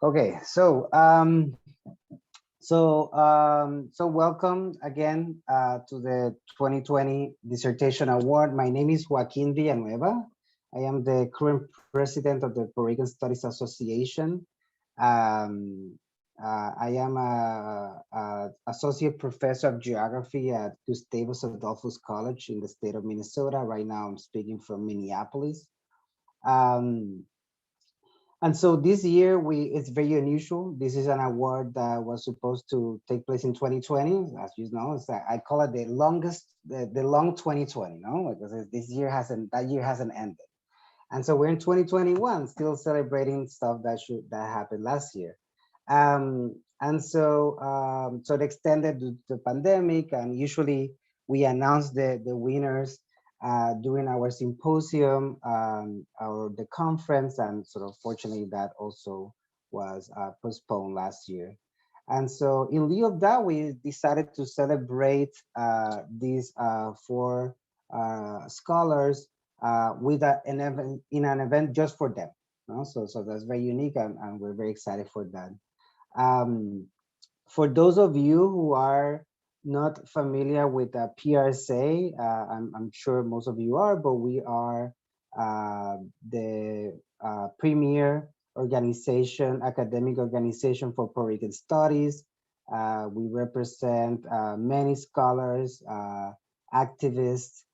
Okay, so welcome again to the 2020 Dissertation Award. My name is Joaquin Villanueva. I am the current president of the Puerto Rican Studies Association. I am a associate professor of geography at Gustavus Adolphus College in the state of Minnesota. Right now, I'm speaking from Minneapolis. Um, and so this year, it's very unusual. This is an award that was supposed to take place in 2020. As you know, I call it the long 2020, no? Because this year that year hasn't ended. And so we're in 2021, still celebrating stuff that happened last year. So it extended the pandemic, and usually we announce the winners during our symposium or the conference, and sort of fortunately that also was postponed last year. And so in lieu of that, we decided to celebrate these four scholars with an event just for them. No? So that's very unique, and we're very excited for that. For those of you who are not familiar with PRSA, I'm sure most of you are, but we are the premier organization, academic organization for Puerto Rican studies. We represent many scholars, activists,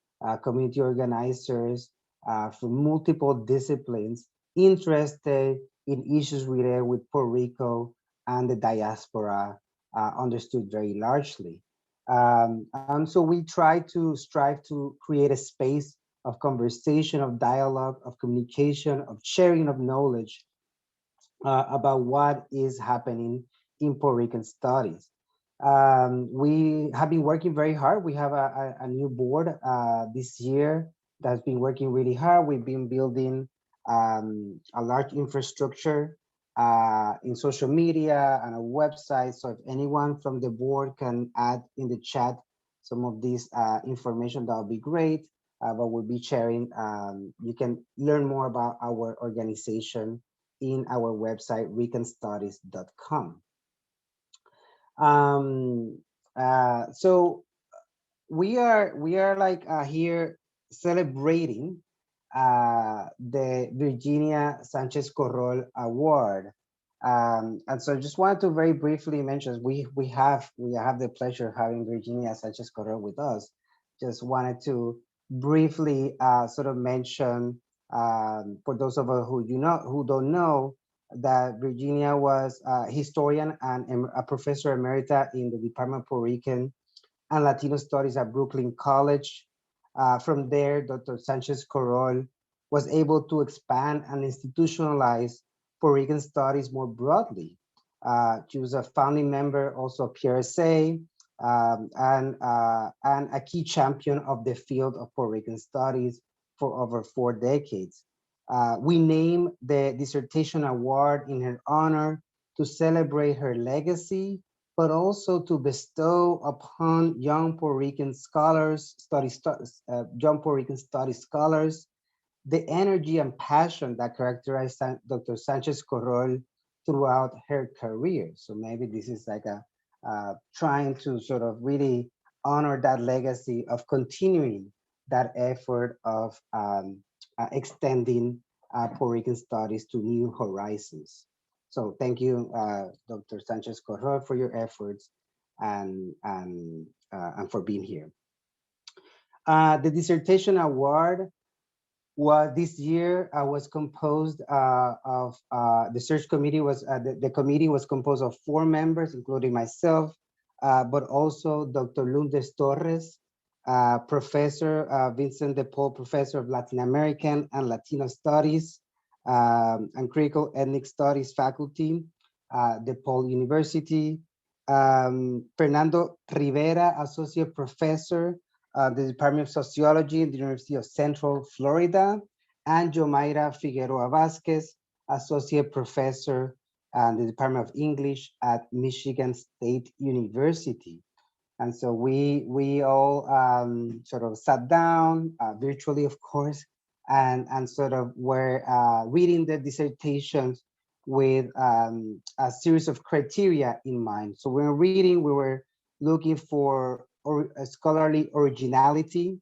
community organizers from multiple disciplines interested in issues related with Puerto Rico and the diaspora, understood very largely. And so we strive to create a space of conversation, of dialogue, of communication, of sharing of knowledge about what is happening in Puerto Rican studies. We have been working very hard. We have a new board this year that's been working really hard. We've been building a large infrastructure in social media and a website. So if anyone from the board can add in the chat some of this information, that would be great. But we'll be sharing. You can learn more about our organization in our website, ricanstudies.com. So we are like here celebrating the Virginia Sánchez-Korrol Award. And so I just wanted to very briefly mention, we have the pleasure of having Virginia Sánchez-Korrol with us. Just wanted to briefly sort of mention, for those of us who don't know, that Virginia was a historian and a professor emerita in the Department of Puerto Rican and Latino Studies at Brooklyn College. From there, Dr. Sánchez-Korrol was able to expand and institutionalize Puerto Rican studies more broadly. She was a founding member also of PRSA and a key champion of the field of Puerto Rican studies for over 4 decades. We named the Dissertation Award in her honor to celebrate her legacy, but also to bestow upon young Puerto Rican scholars, young Puerto Rican study scholars, the energy and passion that characterized Dr. Sánchez-Korrol throughout her career. So maybe this is like trying to sort of really honor that legacy of continuing that effort of extending Puerto Rican studies to new horizons. So thank you, Dr. Sánchez-Korrol, for your efforts and for being here. The Dissertation Award this year was composed of the search committee the committee was composed of 4 members, including myself, but also Dr. Lourdes Torres, Professor Vincent DePaul, Professor of Latin American and Latino Studies and Critical Ethnic Studies faculty, DePaul University, Fernando Rivera, Associate Professor, the Department of Sociology at the University of Central Florida, and Jomaira Figueroa Vasquez, Associate Professor in the Department of English at Michigan State University. And so we all sort of sat down virtually, of course, and sort of were reading the dissertations with a series of criteria in mind. So when reading, we were looking for scholarly originality,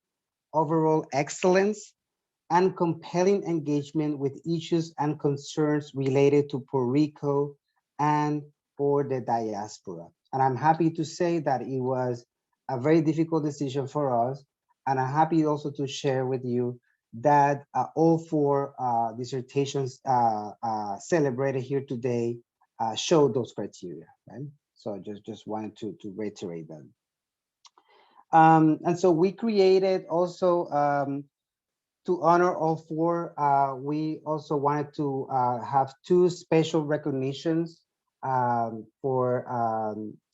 overall excellence, and compelling engagement with issues and concerns related to Puerto Rico and or the diaspora. And I'm happy to say that it was a very difficult decision for us. And I'm happy also to share with you that all four dissertations celebrated here today show those criteria, right? So just wanted to reiterate that. And so we created also to honor all four, we also wanted to have two special recognitions for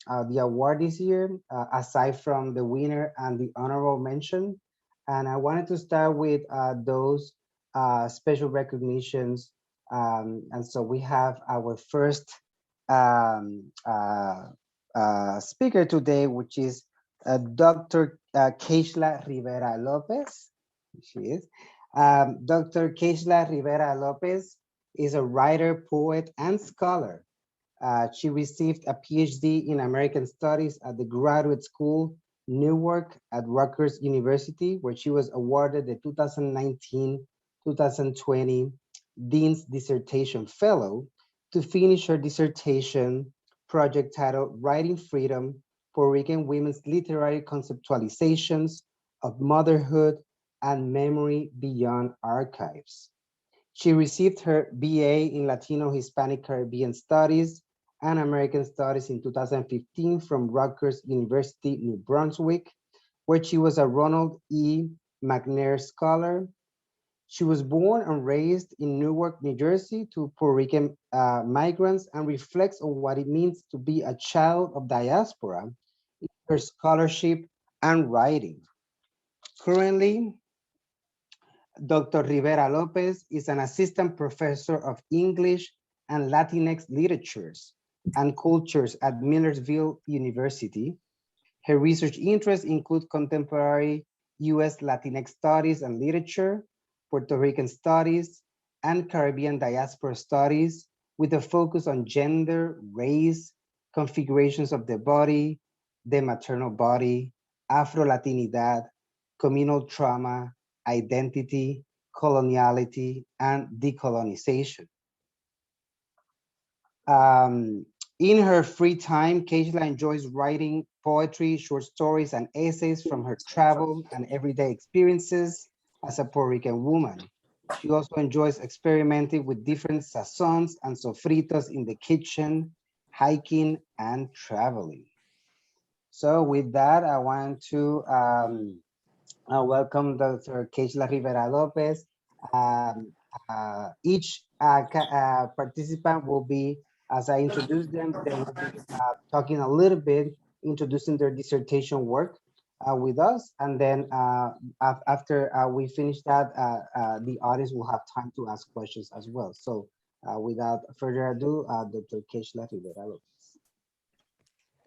the award this year, aside from the winner and the honorable mention. And I wanted to start with those special recognitions. And so we have our first um, speaker today, which is Dr. Keishla Rivera Lopez. She is. Dr. Keishla Rivera Lopez is a writer, poet, and scholar. She received a PhD in American Studies at the Graduate School, Newark at Rutgers University, where she was awarded the 2019-2020 Dean's Dissertation Fellow to finish her dissertation project titled Writing Freedom, Puerto Rican Women's Literary Conceptualizations of Motherhood and Memory Beyond Archives. She received her BA in Latino Hispanic Caribbean Studies and American Studies in 2015 from Rutgers University, New Brunswick, where she was a Ronald E. McNair Scholar. She was born and raised in Newark, New Jersey to Puerto Rican migrants and reflects on what it means to be a child of diaspora in her scholarship and writing. Currently, Dr. Rivera Lopez is an assistant professor of English and Latinx literatures and cultures at Millersville University. Her research interests include contemporary US Latinx studies and literature, Puerto Rican studies, and Caribbean diaspora studies with a focus on gender, race, configurations of the body, the maternal body, Afro-Latinidad, communal trauma, identity, coloniality, and decolonization. Um, in her free time, Keishla enjoys writing poetry, short stories, and essays from her travel and everyday experiences as a Puerto Rican woman. She also enjoys experimenting with different sazons and sofritos in the kitchen, hiking, and traveling. So with that, I want to welcome Dr. Keishla Rivera Lopez. Each participant will be, as I introduce them, they will be talking a little bit, introducing their dissertation work with us. And then after we finish that, the audience will have time to ask questions as well. So without further ado, Dr. Keishla Rivera Lopez.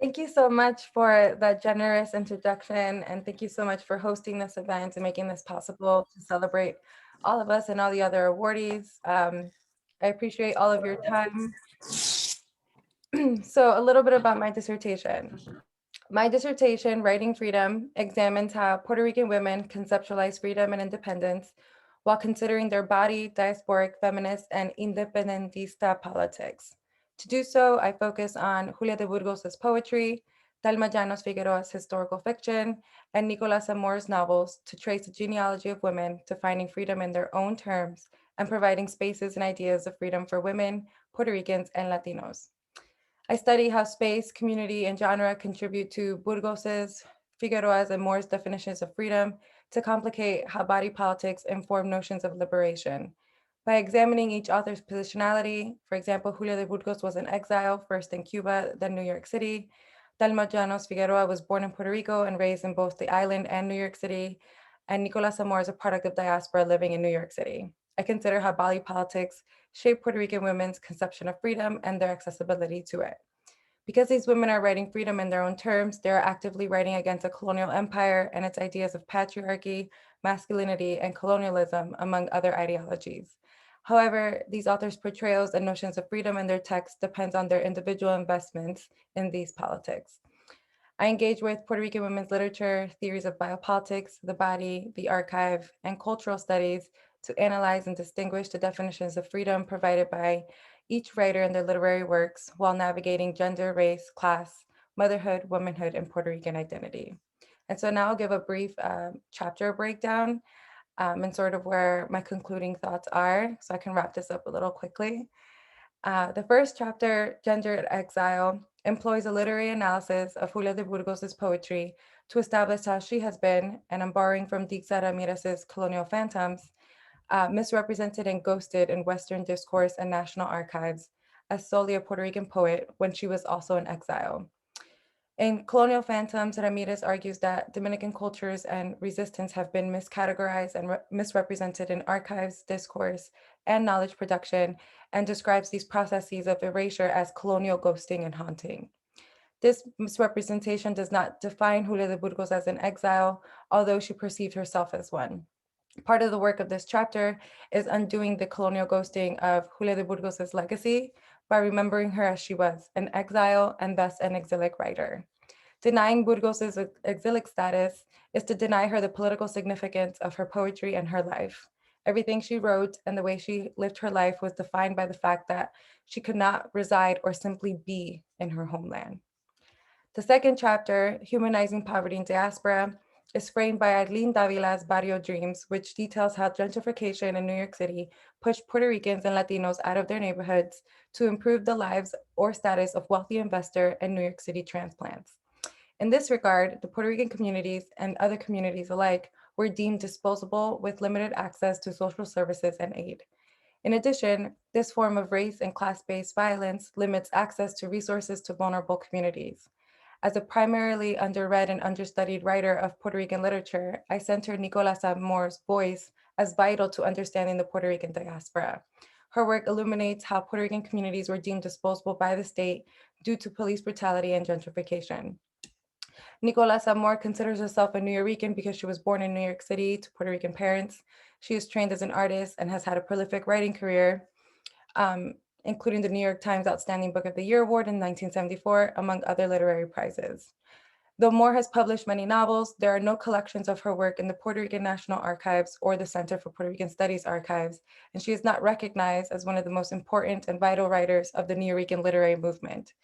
Thank you so much for that generous introduction, and thank you so much for hosting this event and making this possible to celebrate all of us and all the other awardees. I appreciate all of your time. So a little bit about my dissertation. My dissertation, Writing Freedom, examines how Puerto Rican women conceptualize freedom and independence while considering their body, diasporic, feminist, and independentista politics. To do so, I focus on Julia de Burgos's poetry, Dalma Llanos Figueroa's historical fiction, and Nicolas Amour's novels to trace the genealogy of women to finding freedom in their own terms and providing spaces and ideas of freedom for women, Puerto Ricans, and Latinos. I study how space, community, and genre contribute to Burgos's, Figueroa's, and Moore's definitions of freedom to complicate how body politics inform notions of liberation. By examining each author's positionality, for example, Julia de Burgos was in exile, first in Cuba, then New York City. Dalma Llanos Figueroa was born in Puerto Rico and raised in both the island and New York City. And Nicolas Amor is a product of diaspora living in New York City. I consider how body politics shape Puerto Rican women's conception of freedom and their accessibility to it. Because these women are writing freedom in their own terms, they are actively writing against a colonial empire and its ideas of patriarchy, masculinity, and colonialism, among other ideologies. However, these authors' portrayals and notions of freedom in their texts depends on their individual investments in these politics. I engage with Puerto Rican women's literature, theories of biopolitics, the body, the archive, and cultural studies to analyze and distinguish the definitions of freedom provided by each writer in their literary works while navigating gender, race, class, motherhood, womanhood, and Puerto Rican identity. And so now I'll give a brief chapter breakdown and sort of where my concluding thoughts are, so I can wrap this up a little quickly. The first chapter, Gender Exile, employs a literary analysis of Julia de Burgos's poetry to establish how she has been, and I'm borrowing from Dixa Ramirez's Colonial Phantoms, misrepresented and ghosted in Western discourse and national archives as solely a Puerto Rican poet when she was also in exile. In Colonial Phantoms, Ramirez argues that Dominican cultures and resistance have been miscategorized and misrepresented in archives, discourse, and knowledge production, and describes these processes of erasure as colonial ghosting and haunting. This misrepresentation does not define Julia de Burgos as an exile, although she perceived herself as one. Part of the work of this chapter is undoing the colonial ghosting of Julia de Burgos's legacy by remembering her as she was, an exile and thus an exilic writer. Denying Burgos's exilic status is to deny her the political significance of her poetry and her life. Everything she wrote and the way she lived her life was defined by the fact that she could not reside or simply be in her homeland. The second chapter, Humanizing Poverty in Diaspora, is framed by Aileen Davila's Barrio Dreams, which details how gentrification in New York City pushed Puerto Ricans and Latinos out of their neighborhoods to improve the lives or status of wealthy investor and New York City transplants. In this regard, the Puerto Rican communities and other communities alike were deemed disposable with limited access to social services and aid. In addition, this form of race and class-based violence limits access to resources to vulnerable communities. As a primarily underread and understudied writer of Puerto Rican literature, I center Nicolás Amor's voice as vital to understanding the Puerto Rican diaspora. Her work illuminates how Puerto Rican communities were deemed disposable by the state due to police brutality and gentrification. Nicolás Amor considers herself a New Yorican because she was born in New York City to Puerto Rican parents. She is trained as an artist and has had a prolific writing career, including the New York Times Outstanding Book of the Year Award in 1974, among other literary prizes. Though Moore has published many novels, there are no collections of her work in the Puerto Rican National Archives or the Center for Puerto Rican Studies archives, and she is not recognized as one of the most important and vital writers of the New Yorican literary movement.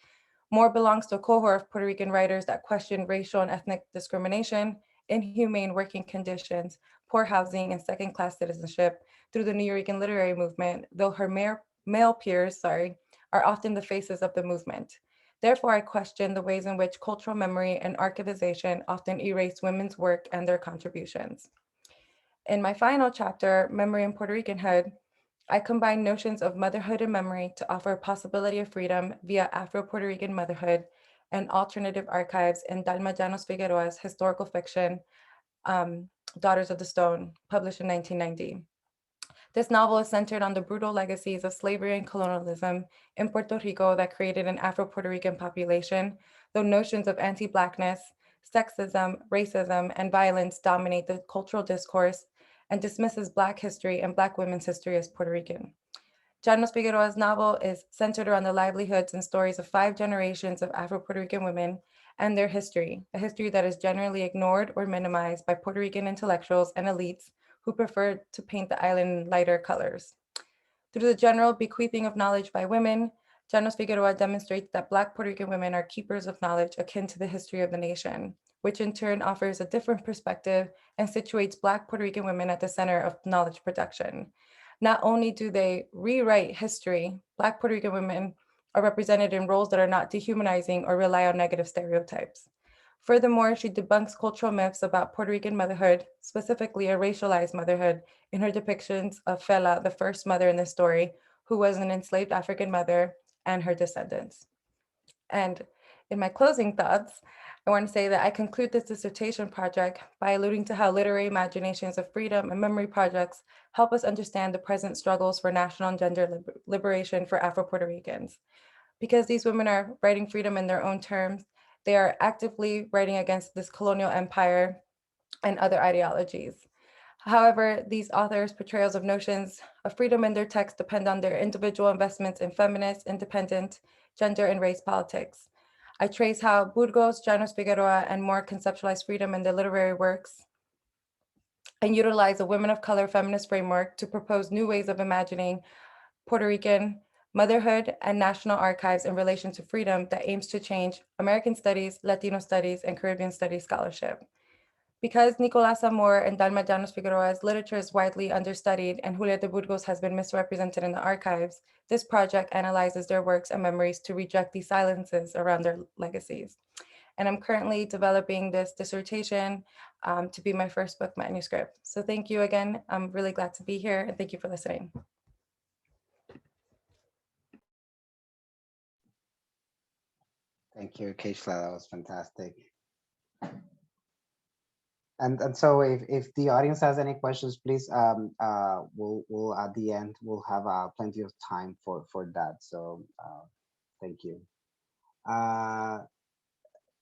Moore belongs to a cohort of Puerto Rican writers that question racial and ethnic discrimination, inhumane working conditions, poor housing, and second-class citizenship through the New Yorican literary movement, though her male peers, are often the faces of the movement. Therefore, I question the ways in which cultural memory and archivization often erase women's work and their contributions. In my final chapter, Memory and Puerto Ricanhood, I combine notions of motherhood and memory to offer a possibility of freedom via Afro-Puerto Rican motherhood and alternative archives in Dalma Llanos Figueroa's historical fiction, Daughters of the Stone, published in 1990. This novel is centered on the brutal legacies of slavery and colonialism in Puerto Rico that created an Afro-Puerto Rican population, though notions of anti-Blackness, sexism, racism, and violence dominate the cultural discourse and dismisses Black history and Black women's history as Puerto Rican. Llanos Figueroa's novel is centered around the livelihoods and stories of 5 generations of Afro-Puerto Rican women and their history, a history that is generally ignored or minimized by Puerto Rican intellectuals and elites who prefer to paint the island in lighter colors. Through the general bequeathing of knowledge by women, Llanos Figueroa demonstrates that Black Puerto Rican women are keepers of knowledge akin to the history of the nation, which in turn offers a different perspective and situates Black Puerto Rican women at the center of knowledge production. Not only do they rewrite history, Black Puerto Rican women are represented in roles that are not dehumanizing or rely on negative stereotypes. Furthermore, she debunks cultural myths about Puerto Rican motherhood, specifically a racialized motherhood, in her depictions of Fela, the first mother in the story, who was an enslaved African mother, and her descendants. And in my closing thoughts, I want to say that I conclude this dissertation project by alluding to how literary imaginations of freedom and memory projects help us understand the present struggles for national and gender liberation for Afro-Puerto Ricans. Because these women are writing freedom in their own terms, they are actively writing against this colonial empire and other ideologies. However, these authors' portrayals of notions of freedom in their text depend on their individual investments in feminist, independent, gender, and race politics. I trace how Burgos, Llanos Figueroa, and more conceptualize freedom in their literary works and utilize a women of color feminist framework to propose new ways of imagining Puerto Rican motherhood and national archives in relation to freedom that aims to change American studies, Latino studies, and Caribbean studies scholarship. Because Nicolás Amor and Dalma Llanos Figueroa's literature is widely understudied and Julieta Burgos has been misrepresented in the archives, this project analyzes their works and memories to reject these silences around their legacies. And I'm currently developing this dissertation to be my first book manuscript. So thank you again. I'm really glad to be here and thank you for listening. Thank you, Keishla. That was fantastic. And so if the audience has any questions, please, we'll at the end, we'll have plenty of time for that. So thank you.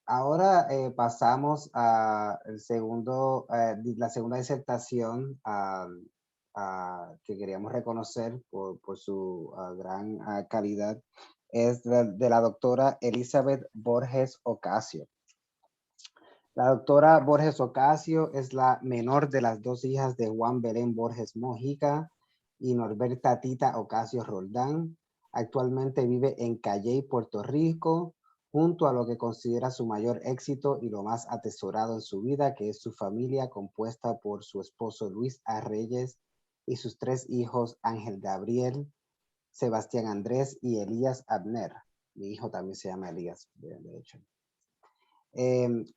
Ahora pasamos a la segunda disertación que queríamos reconocer por su gran calidad. Es de la doctora Elizabeth Borges Ocasio. La doctora Borges Ocasio es la menor de las dos hijas de Juan Belén Borges Mojica y Norberta Tita Ocasio Roldán. Actualmente vive en Calley, Puerto Rico, junto a lo que considera su mayor éxito y lo más atesorado en su vida, que es su familia compuesta por su esposo Luis A. Reyes y sus tres hijos Ángel Gabriel, Sebastián Andrés y Elías Abner. Mi hijo también se llama Elías, de hecho.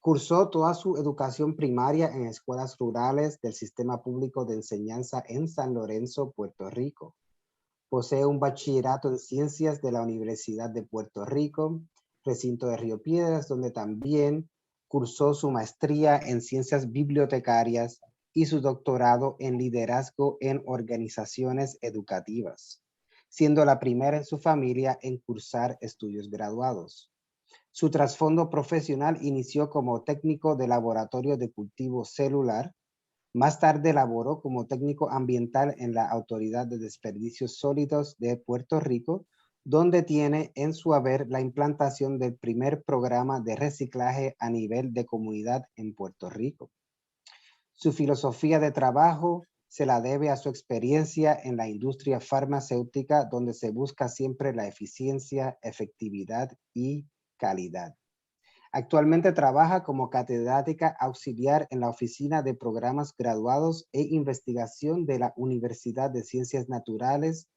Cursó toda su educación primaria en escuelas rurales del Sistema Público de Enseñanza en San Lorenzo, Puerto Rico. Posee un bachillerato en Ciencias de la Universidad de Puerto Rico, recinto de Río Piedras, donde también cursó su maestría en Ciencias Bibliotecarias y su doctorado en Liderazgo en Organizaciones Educativas, siendo la primera en su familia en cursar estudios graduados. Su trasfondo profesional inició como técnico de laboratorio de cultivo celular. Más tarde laboró como técnico ambiental en la Autoridad de Desperdicios Sólidos de Puerto Rico, donde tiene en su haber la implantación del primer programa de reciclaje a nivel de comunidad en Puerto Rico. Su filosofía de trabajo se la debe a su experiencia en la industria farmacéutica, donde se busca siempre la eficiencia, efectividad y calidad. Actualmente trabaja como catedrática auxiliar en la Oficina de Programas Graduados e Investigación de la Universidad de Ciencias Naturales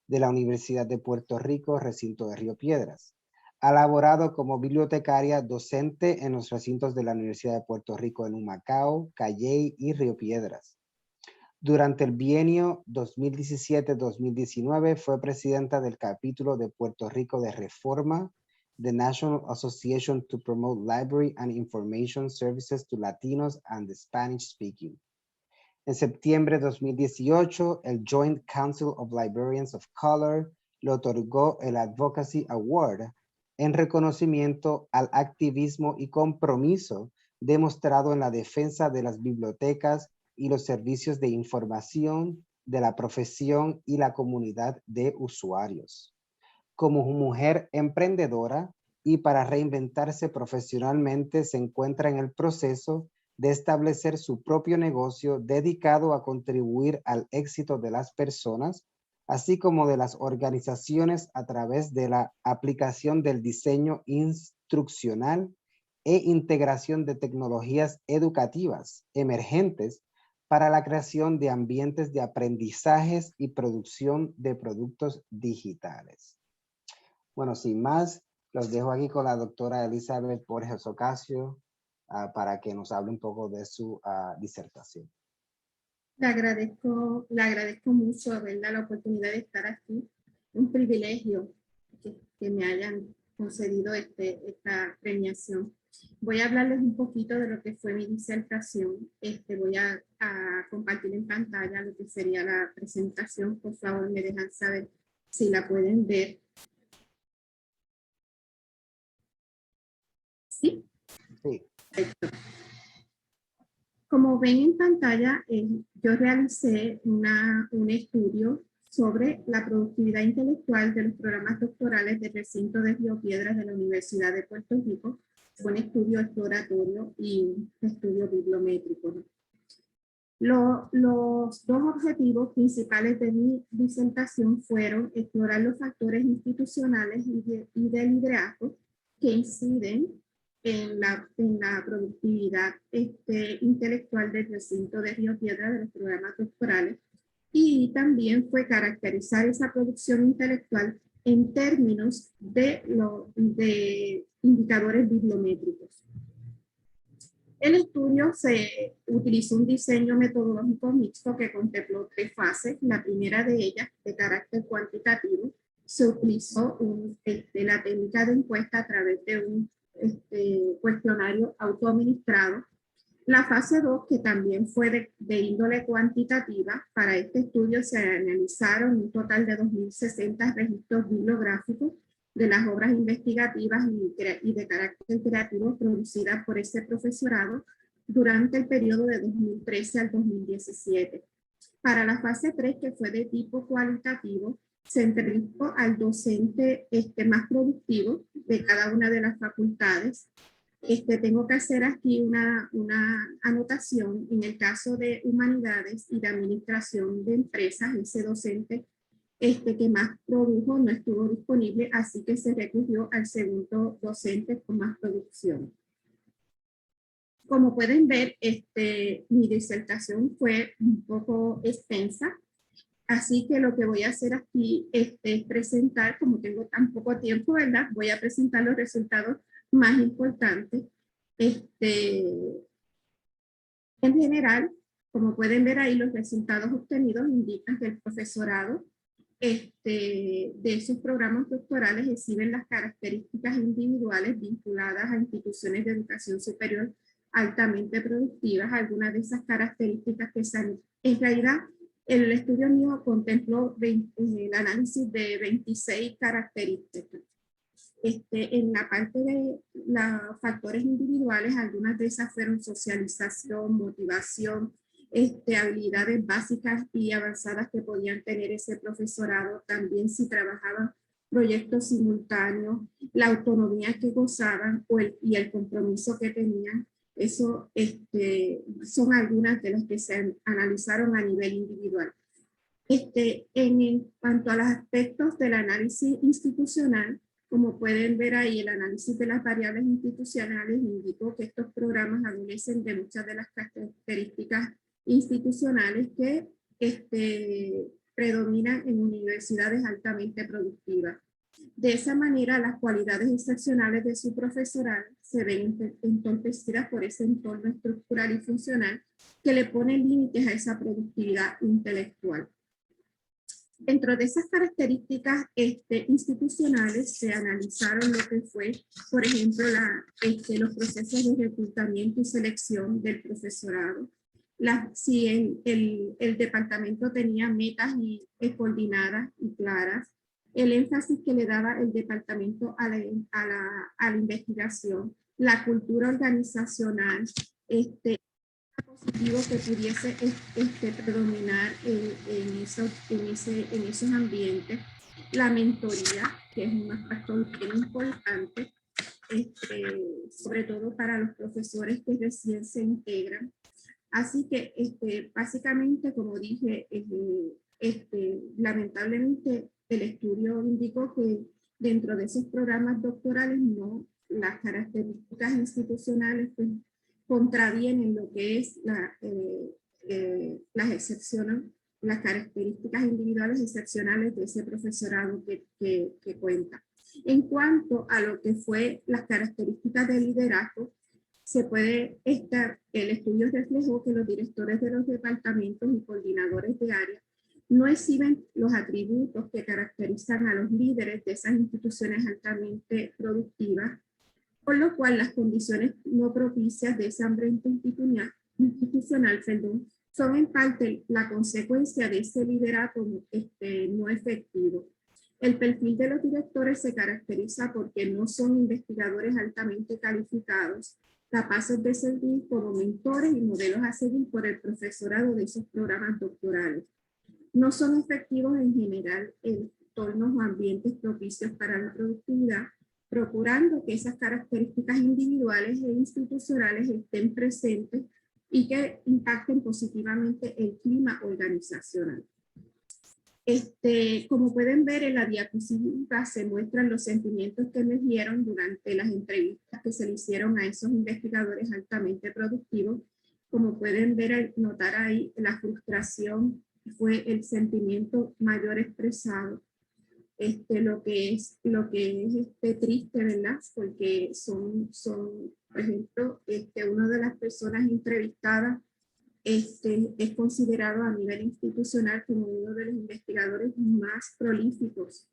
de la Universidad de Puerto Rico, recinto de Río Piedras. Ha laborado como bibliotecaria docente en los recintos de la Universidad de Puerto Rico en Humacao, Calley y Río Piedras. Durante el bienio 2017-2019 fue presidenta del capítulo de Puerto Rico de Reforma, the National Association to Promote Library and Information Services to Latinos and the Spanish Speaking. En septiembre de 2018, el Joint Council of Librarians of Color le otorgó el Advocacy Award en reconocimiento al activismo y compromiso demostrado en la defensa de las bibliotecas y los servicios de información de la profesión y la comunidad de usuarios. Como mujer emprendedora y para reinventarse profesionalmente, se encuentra en el proceso de establecer su propio negocio dedicado a contribuir al éxito de las personas, así como de las organizaciones a través de la aplicación del diseño instruccional e integración de tecnologías educativas emergentes para la creación de ambientes de aprendizajes y producción de productos digitales. Bueno, sin más, los dejo aquí con la doctora Elizabeth Borges Ocasio para que nos hable un poco de su disertación. Le agradezco mucho, ¿verdad?, la oportunidad de estar aquí. Un privilegio que me hayan concedido esta premiación. Voy a hablarles un poquito de lo que fue mi disertación. Voy a compartir en pantalla lo que sería la presentación. Por favor, me dejan saber si la pueden ver. ¿Sí? Sí. Perfecto. Como ven en pantalla, yo realicé un estudio sobre la productividad intelectual de los programas doctorales del recinto de Río Piedras de la Universidad de Puerto Rico. Fue un estudio exploratorio y un estudio bibliométrico, ¿no? Los dos objetivos principales de mi disertación fueron explorar los factores institucionales y de liderazgo que inciden en la productividad intelectual del recinto de Río Piedras de los programas doctorales, y también fue caracterizar esa producción intelectual en términos de indicadores bibliométricos. El estudio se utilizó un diseño metodológico mixto que contempló 3 fases. La primera de ellas, de carácter cuantitativo, se utilizó la técnica de encuesta a través de un cuestionario autoadministrado. La fase 2, que también fue de índole cuantitativa, para este estudio se analizaron un total de 2.060 registros bibliográficos de las obras investigativas y de carácter creativo producidas por ese profesorado durante el periodo de 2013 al 2017. Para la fase 3, que fue de tipo cualitativo, se entrevistó al docente más productivo de cada una de las facultades. Tengo que hacer aquí una anotación. En el caso de humanidades y de administración de empresas, ese docente que más produjo no estuvo disponible, así que se recurrió al segundo docente con más producción. Como pueden ver, mi disertación fue un poco extensa, así que lo que voy a hacer aquí es presentar, como tengo tan poco tiempo, ¿verdad? Voy a presentar los resultados más importantes. En general, como pueden ver ahí, los resultados obtenidos indican que el profesorado de esos programas doctorales exhiben las características individuales vinculadas a instituciones de educación superior altamente productivas. Algunas de esas características que están, en realidad, el estudio mío contempló el análisis de 26 características. En la parte de los factores individuales, algunas de esas fueron socialización, motivación, habilidades básicas y avanzadas que podían tener ese profesorado, también si trabajaban proyectos simultáneos, la autonomía que gozaban y el compromiso que tenían. Eso son algunas de las que se analizaron a nivel individual. En cuanto a los aspectos del análisis institucional, como pueden ver ahí, el análisis de las variables institucionales indicó que estos programas adolecen de muchas de las características institucionales que predominan en universidades altamente productivas. De esa manera, las cualidades excepcionales de su profesorado se ven entorpecidas por ese entorno estructural y funcional que le pone límites a esa productividad intelectual. Dentro de esas características institucionales se analizaron lo que fue, por ejemplo, los procesos de reclutamiento y selección del profesorado. Si el departamento tenía metas coordinadas y claras, el énfasis que le daba el departamento a la investigación, la cultura organizacional, positivo que pudiese predominar en esos ambientes, la mentoría, que es un factor bien importante, sobre todo para los profesores que recién se integran. Así que básicamente, como dije, lamentablemente el estudio indicó que dentro de esos programas doctorales las características institucionales pues, contravienen lo que es las excepciones, las características individuales excepcionales de ese profesorado que cuenta. En cuanto a lo que fue las características de liderazgo, el estudio reflejó que los directores de los departamentos y coordinadores de área no exhiben los atributos que caracterizan a los líderes de esas instituciones altamente productivas, por lo cual las condiciones no propicias de ese ambiente institucional son en parte la consecuencia de ese liderazgo no efectivo. El perfil de los directores se caracteriza porque no son investigadores altamente calificados, capaces de servir como mentores y modelos a seguir por el profesorado de esos programas doctorales. No son efectivos en general en entornos o ambientes propicios para la productividad, procurando que esas características individuales e institucionales estén presentes y que impacten positivamente el clima organizacional. Como pueden ver en la diapositiva se muestran los sentimientos que emergieron durante las entrevistas que se le hicieron a esos investigadores altamente productivos. Como pueden ver, notar ahí, la frustración fue el sentimiento mayor expresado. Lo que es triste, ¿verdad? Porque son, por ejemplo, una de las personas entrevistadas es considerado a nivel institucional como uno de los investigadores más prolíficos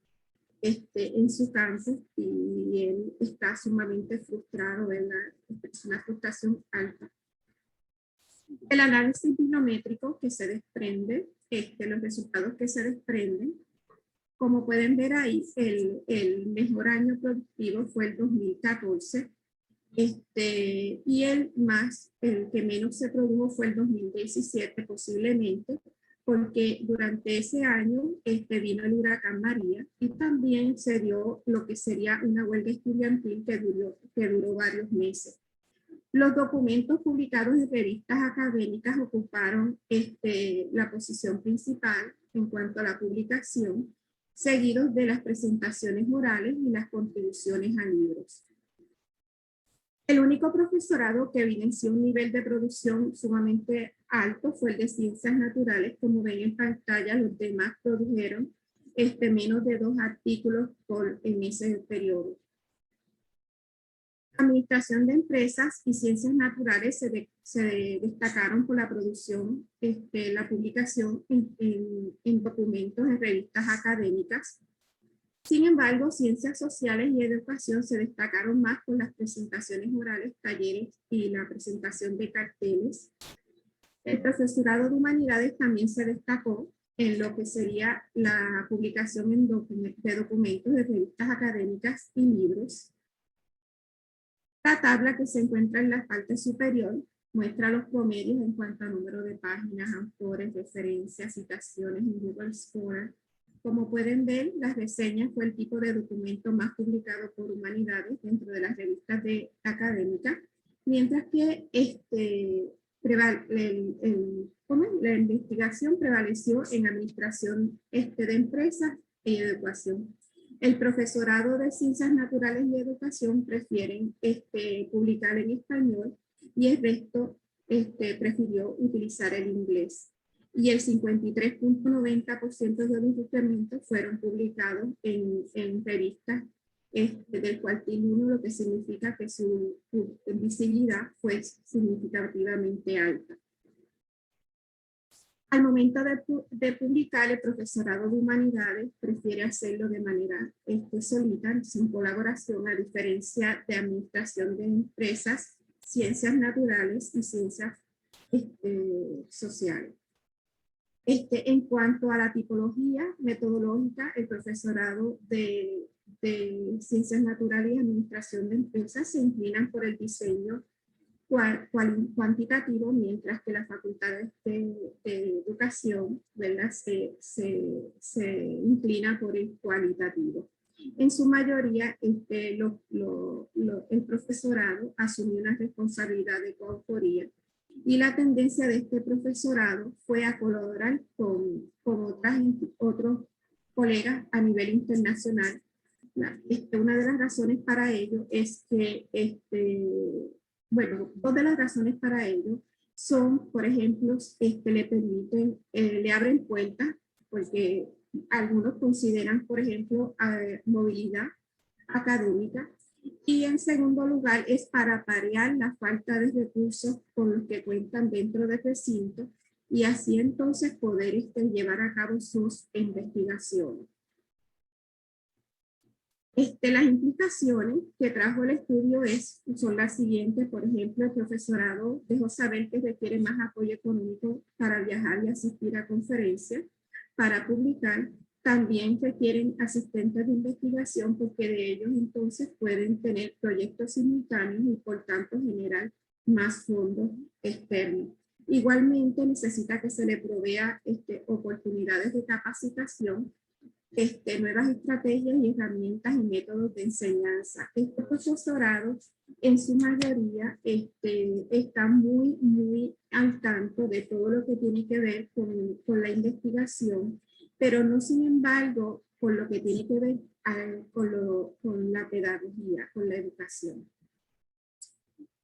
en su campo, y él está sumamente frustrado, ¿verdad? Es una frustración alta. El análisis bibliométrico que se desprende, los resultados que se desprenden, como pueden ver ahí, el mejor año productivo fue el 2014, y el que menos se produjo fue el 2017, posiblemente, porque durante ese año vino el huracán María y también se dio lo que sería una huelga estudiantil que duró varios meses. Los documentos publicados en revistas académicas ocuparon la posición principal en cuanto a la publicación, seguidos de las presentaciones orales y las contribuciones a libros. El único profesorado que evidenció un nivel de producción sumamente alto fue el de ciencias naturales. Como ven en pantalla, los demás produjeron menos de 2 artículos en ese periodo. Administración de empresas y ciencias naturales se destacaron por la producción, la publicación en documentos en revistas académicas. Sin embargo, ciencias sociales y educación se destacaron más por las presentaciones orales, talleres y la presentación de carteles. El profesorado de humanidades también se destacó en lo que sería la publicación de documentos de revistas académicas y libros. La tabla que se encuentra en la parte superior muestra los promedios en cuanto a número de páginas, autores, referencias, citaciones en Google Scholar. Como pueden ver, las reseñas fue el tipo de documento más publicado por humanidades dentro de las revistas académicas, mientras que la investigación prevaleció en administración de empresas y educación. El profesorado de ciencias naturales y educación prefieren publicar en español y el resto prefirió utilizar el inglés. Y el 53.90% de los documentos fueron publicados en revistas del cuartil 1, lo que significa que su visibilidad fue significativamente alta. Al momento de publicar, el profesorado de humanidades prefiere hacerlo de manera solita, sin colaboración, a diferencia de administración de empresas, ciencias naturales y ciencias sociales. En cuanto a la tipología metodológica, el profesorado de ciencias naturales y administración de empresas se inclinan por el diseño cuantitativo, mientras que las facultades de educación, ¿verdad? se inclina por el cualitativo. En su mayoría, el profesorado asumió una responsabilidad de coautoría, y la tendencia de este profesorado fue a colaborar con otros colegas a nivel internacional. Una de las razones para ello es que, dos de las razones para ello son, por ejemplo, le permiten, le abren puertas, porque algunos consideran, por ejemplo, movilidad académica. Y en segundo lugar es para paliar la falta de recursos con los que cuentan dentro del recinto, y así entonces poder llevar a cabo sus investigaciones. Las implicaciones que trajo el estudio son las siguientes. Por ejemplo, el profesorado dejó saber que requiere más apoyo económico para viajar y asistir a conferencias, para publicar, También requieren asistentes de investigación porque de ellos entonces pueden tener proyectos simultáneos y por tanto generar más fondos externos. Igualmente necesita que se le provea oportunidades de capacitación, nuevas estrategias y herramientas y métodos de enseñanza. Estos profesorados en su mayoría están muy al tanto de todo lo que tiene que ver con la investigación, pero no sin embargo con lo que tiene que ver con la pedagogía, con la educación.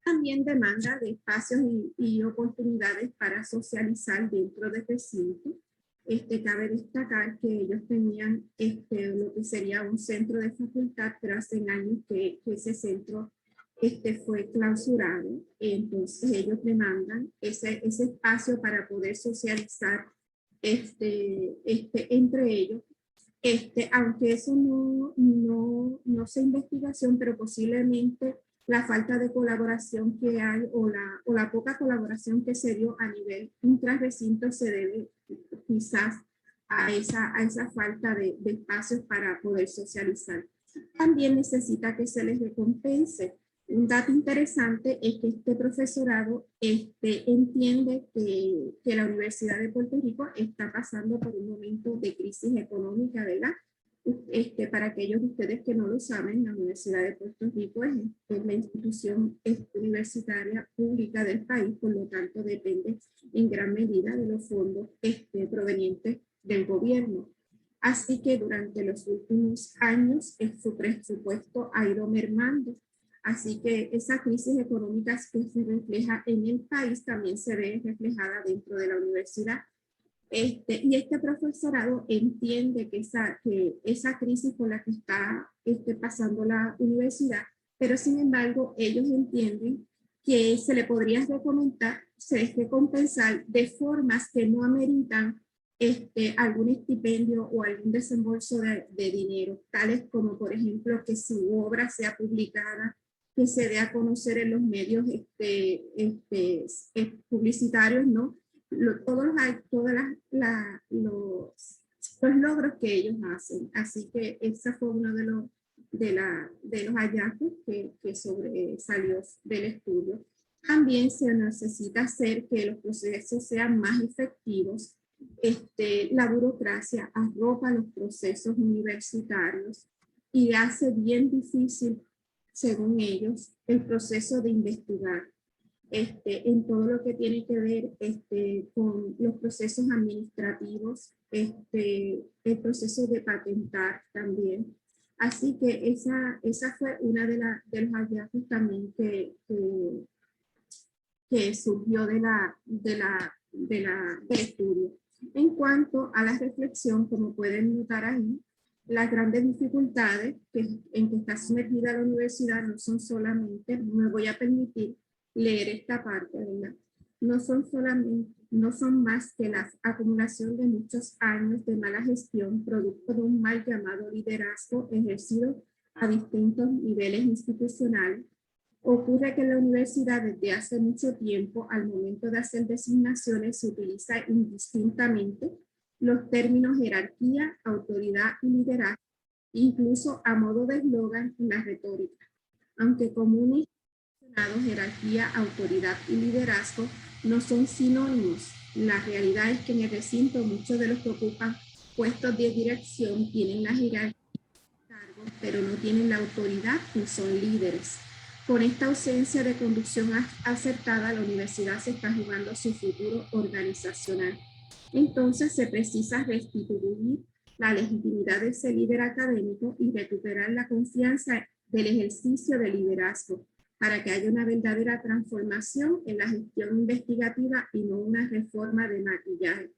También demanda de espacios y oportunidades para socializar dentro de recinto. Cabe destacar que ellos tenían lo que sería un centro de facultad, pero hace años que ese centro fue clausurado. Entonces ellos demandan ese espacio para poder socializar entre ellos. Aunque eso no sea investigación, pero posiblemente la falta de colaboración que hay o la poca colaboración que se dio a nivel intrarrecinto se debe quizás a esa falta de espacios para poder socializar. También necesita que se les recompense. Un dato interesante es que este profesorado entiende que la Universidad de Puerto Rico está pasando por un momento de crisis económica, ¿verdad? Para aquellos de ustedes que no lo saben, la Universidad de Puerto Rico es la institución universitaria pública del país, por lo tanto depende en gran medida de los fondos provenientes del gobierno. Así que durante los últimos años su presupuesto ha ido mermando. Así que esa crisis económica que se refleja en el país también se ve reflejada dentro de la universidad. Y este profesorado entiende que esa crisis por la que está pasando la universidad, pero sin embargo ellos entienden que se le podría recompensar de formas que no ameritan algún estipendio o algún desembolso de dinero, tales como por ejemplo que su obra sea publicada, que se dé a conocer en los medios publicitarios, ¿no? Todos los logros que ellos hacen. Así que ese fue uno de los hallazgos que sobresalió del estudio. También se necesita hacer que los procesos sean más efectivos. La burocracia arropa los procesos universitarios y hace bien difícil, según ellos, el proceso de investigar. En todo lo que tiene que ver con los procesos administrativos, el proceso de patentar también. Así que esa fue una de los hallazgos también que surgió del estudio. En cuanto a la reflexión, como pueden notar ahí, las grandes dificultades en que está sumergida la universidad no son solamente, me voy a permitir leer esta parte, ¿verdad? No son más que la acumulación de muchos años de mala gestión, producto de un mal llamado liderazgo ejercido a distintos niveles institucionales. Ocurre que en la universidad desde hace mucho tiempo, al momento de hacer designaciones, se utiliza indistintamente los términos jerarquía, autoridad y liderazgo, incluso a modo de eslogan en la retórica. Aunque comunes jerarquía, autoridad y liderazgo no son sinónimos. La realidad es que en el recinto muchos de los que ocupan puestos de dirección tienen la jerarquía, pero no tienen la autoridad ni son líderes. Con esta ausencia de conducción acertada, la universidad se está jugando su futuro organizacional. Entonces se precisa restituir la legitimidad de ese líder académico y recuperar la confianza del ejercicio de liderazgo, para que haya una verdadera transformación en la gestión investigativa y no una reforma de maquillaje.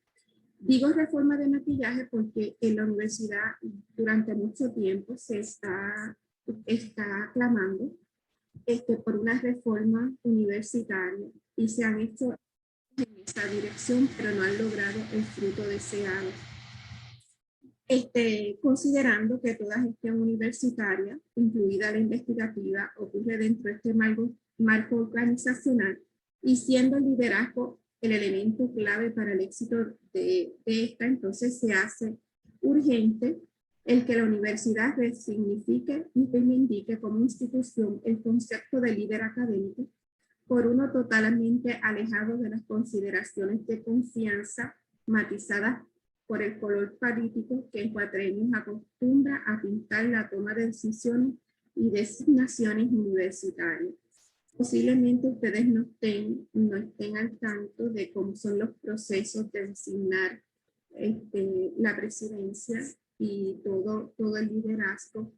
Digo reforma de maquillaje porque en la universidad durante mucho tiempo se está clamando por una reforma universitaria y se han hecho en esa dirección, pero no han logrado el fruto deseado. Considerando que toda gestión universitaria, incluida la investigativa, ocurre dentro de este marco organizacional y siendo el liderazgo el elemento clave para el éxito de esta, entonces se hace urgente el que la universidad resignifique y reivindique como institución el concepto de líder académico por uno totalmente alejado de las consideraciones de confianza matizadas por el color político que en cuatrenios acostumbra a pintar la toma de decisiones y designaciones universitarias. Posiblemente ustedes no estén al tanto de cómo son los procesos de designar la presidencia y todo el liderazgo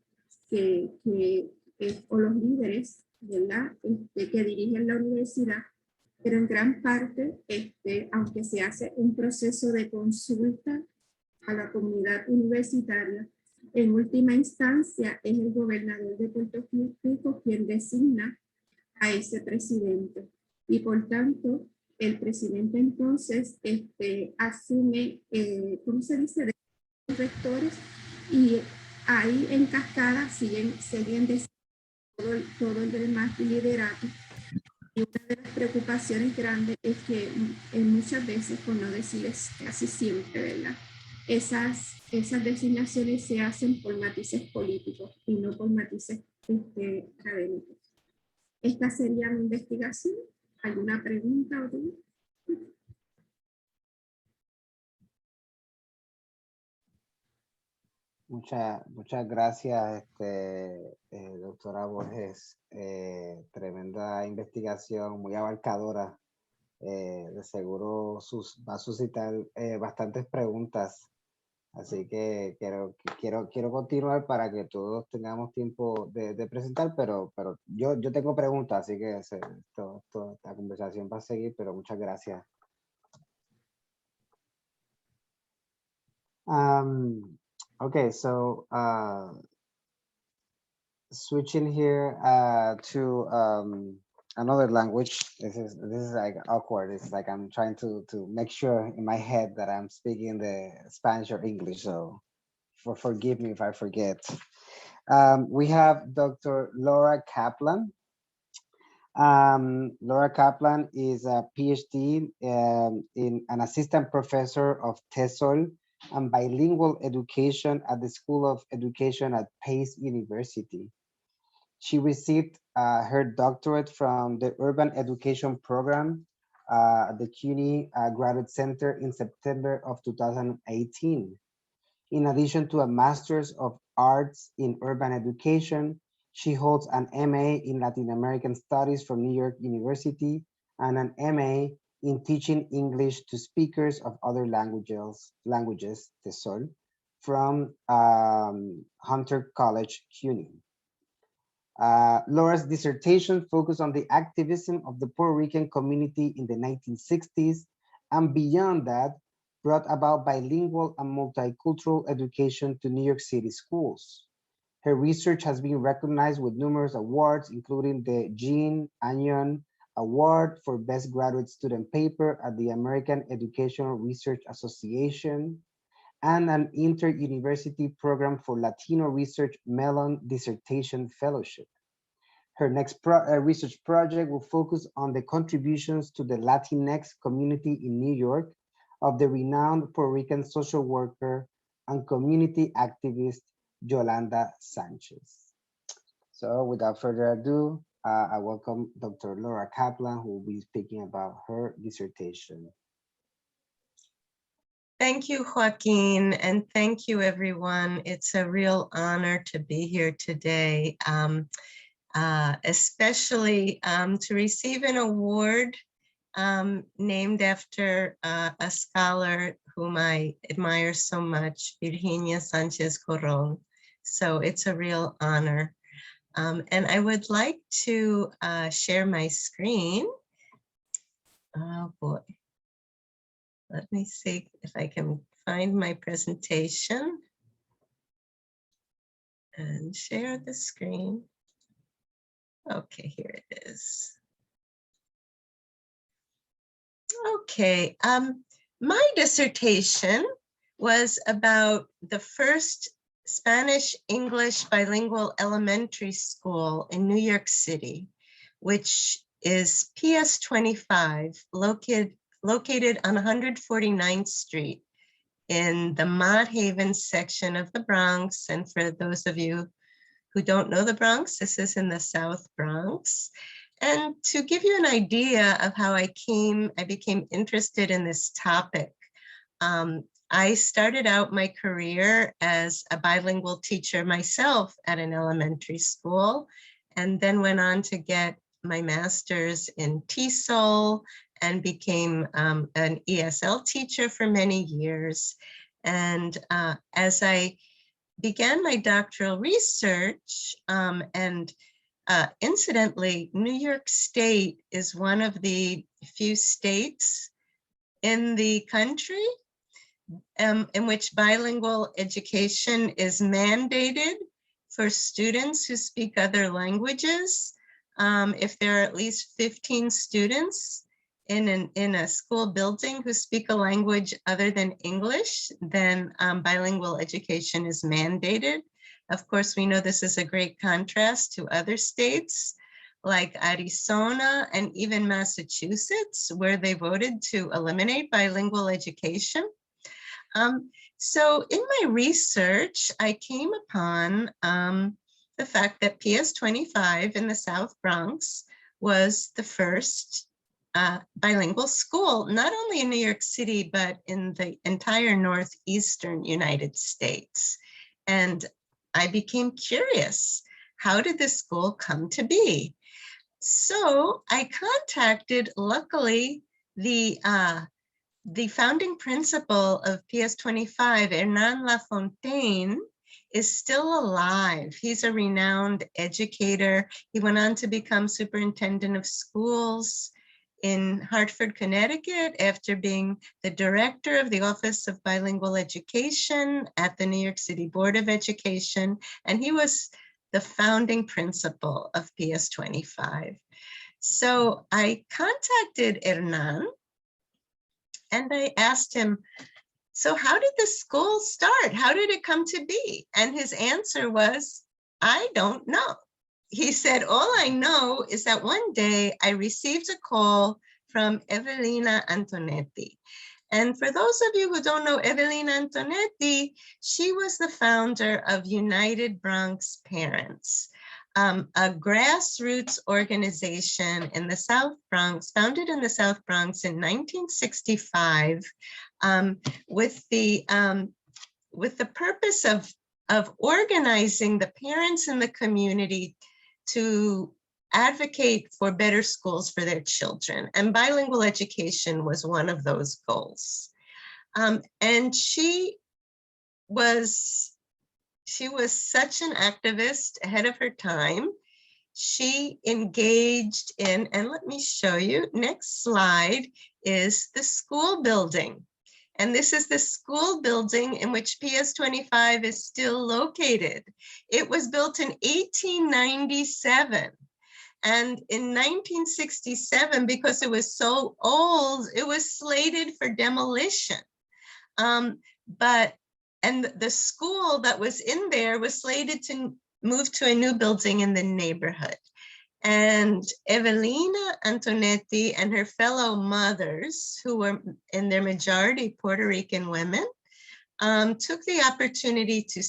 o los líderes, ¿verdad? Que dirigen la universidad, pero en gran parte, aunque se hace un proceso de consulta a la comunidad universitaria, en última instancia es el gobernador de Puerto Rico quien designa a ese presidente. Y por tanto, el presidente entonces asume, ¿cómo se dice?, de los rectores, y ahí en cascada siguen todo el demás liderato. Y una de las preocupaciones grandes es que muchas veces, por no decirles casi siempre, ¿verdad?, esas designaciones se hacen por matices políticos y no por matices académicos. Esta sería mi investigación. ¿Alguna pregunta o duda? Muchas gracias, doctora Borges. Tremenda investigación, muy abarcadora. De seguro va a suscitar bastantes preguntas. Así que quiero continuar para que todos tengamos tiempo de presentar, pero yo tengo preguntas, así que esta conversación va a seguir, pero muchas gracias. Okay, so switching here to another language. This is like awkward. It's like I'm trying to make sure in my head that I'm speaking the Spanish or English. So forgive me if I forget. We have Dr. Laura Kaplan. Laura Kaplan is a PhD in an assistant professor of TESOL and bilingual education at the School of Education at Pace University. She received her doctorate from the Urban Education Program at the CUNY Graduate Center in September of 2018. In addition to a Master's of Arts in Urban Education, she holds an MA in Latin American Studies from New York University and an MA in Teaching English to Speakers of Other Languages, TESOL, from Hunter College, CUNY. Laura's dissertation focused on the activism of the Puerto Rican community in the 1960s, and beyond that, brought about bilingual and multicultural education to New York City schools. Her research has been recognized with numerous awards, including the Jean Agnon Award for Best Graduate Student Paper at the American Educational Research Association, and an Inter-University Program for Latino Research Mellon Dissertation Fellowship. Her next research project will focus on the contributions to the Latinx community in New York of the renowned Puerto Rican social worker and community activist, Yolanda Sanchez. So without further ado, I welcome Dr. Laura Kaplan, who will be speaking about her dissertation. Thank you, Joaquin, and thank you, everyone. It's a real honor to be here today, especially to receive an award named after a scholar whom I admire so much, Virginia Sánchez-Korrol. So it's a real honor. And I would like to share my screen. Oh boy. Let me see if I can find my presentation and share the screen. Okay, here it is. Okay, my dissertation was about the first Spanish-English bilingual elementary school in New York City, which is PS 25, located on 149th Street in the Mott Haven section of the Bronx. And for those of you who don't know the Bronx, this is in the South Bronx. And to give you an idea of how I became interested in this topic, I started out my career as a bilingual teacher myself at an elementary school, and then went on to get my master's in TESOL and became an ESL teacher for many years. And as I began my doctoral research, incidentally, New York State is one of the few states in the country in which bilingual education is mandated for students who speak other languages. If there are at least 15 students in a school building who speak a language other than English, then bilingual education is mandated. Of course, we know this is a great contrast to other states like Arizona and even Massachusetts, where they voted to eliminate bilingual education. So in my research, I came upon the fact that PS 25 in the South Bronx was the first bilingual school, not only in New York City, but in the entire Northeastern United States. And I became curious, how did this school come to be? So I contacted, luckily, the founding principal of PS 25, Hernan Lafontaine, is still alive. He's a renowned educator. He went on to become superintendent of schools in Hartford, Connecticut, after being the director of the Office of Bilingual Education at the New York City Board of Education. And he was the founding principal of PS 25. So I contacted Hernan and I asked him, so how did the school start? How did it come to be? And his answer was, I don't know. He said, all I know is that one day I received a call from Evelina Antonetti. And for those of you who don't know Evelina Antonetti, she was the founder of United Bronx Parents, a grassroots organization in the South Bronx, founded in the South Bronx in 1965, with the purpose of organizing the parents in the community to advocate for better schools for their children. And bilingual education was one of those goals. And she was such an activist ahead of her time. She engaged in, and let me show you, next slide is the school building. And this is the school building in which PS 25 is still located. It was built in 1897. And in 1967, because it was so old, it was slated for demolition. And the school that was in there was slated to move to a new building in the neighborhood. And Evelina Antonetti and her fellow mothers, who were in their majority Puerto Rican women, took the opportunity to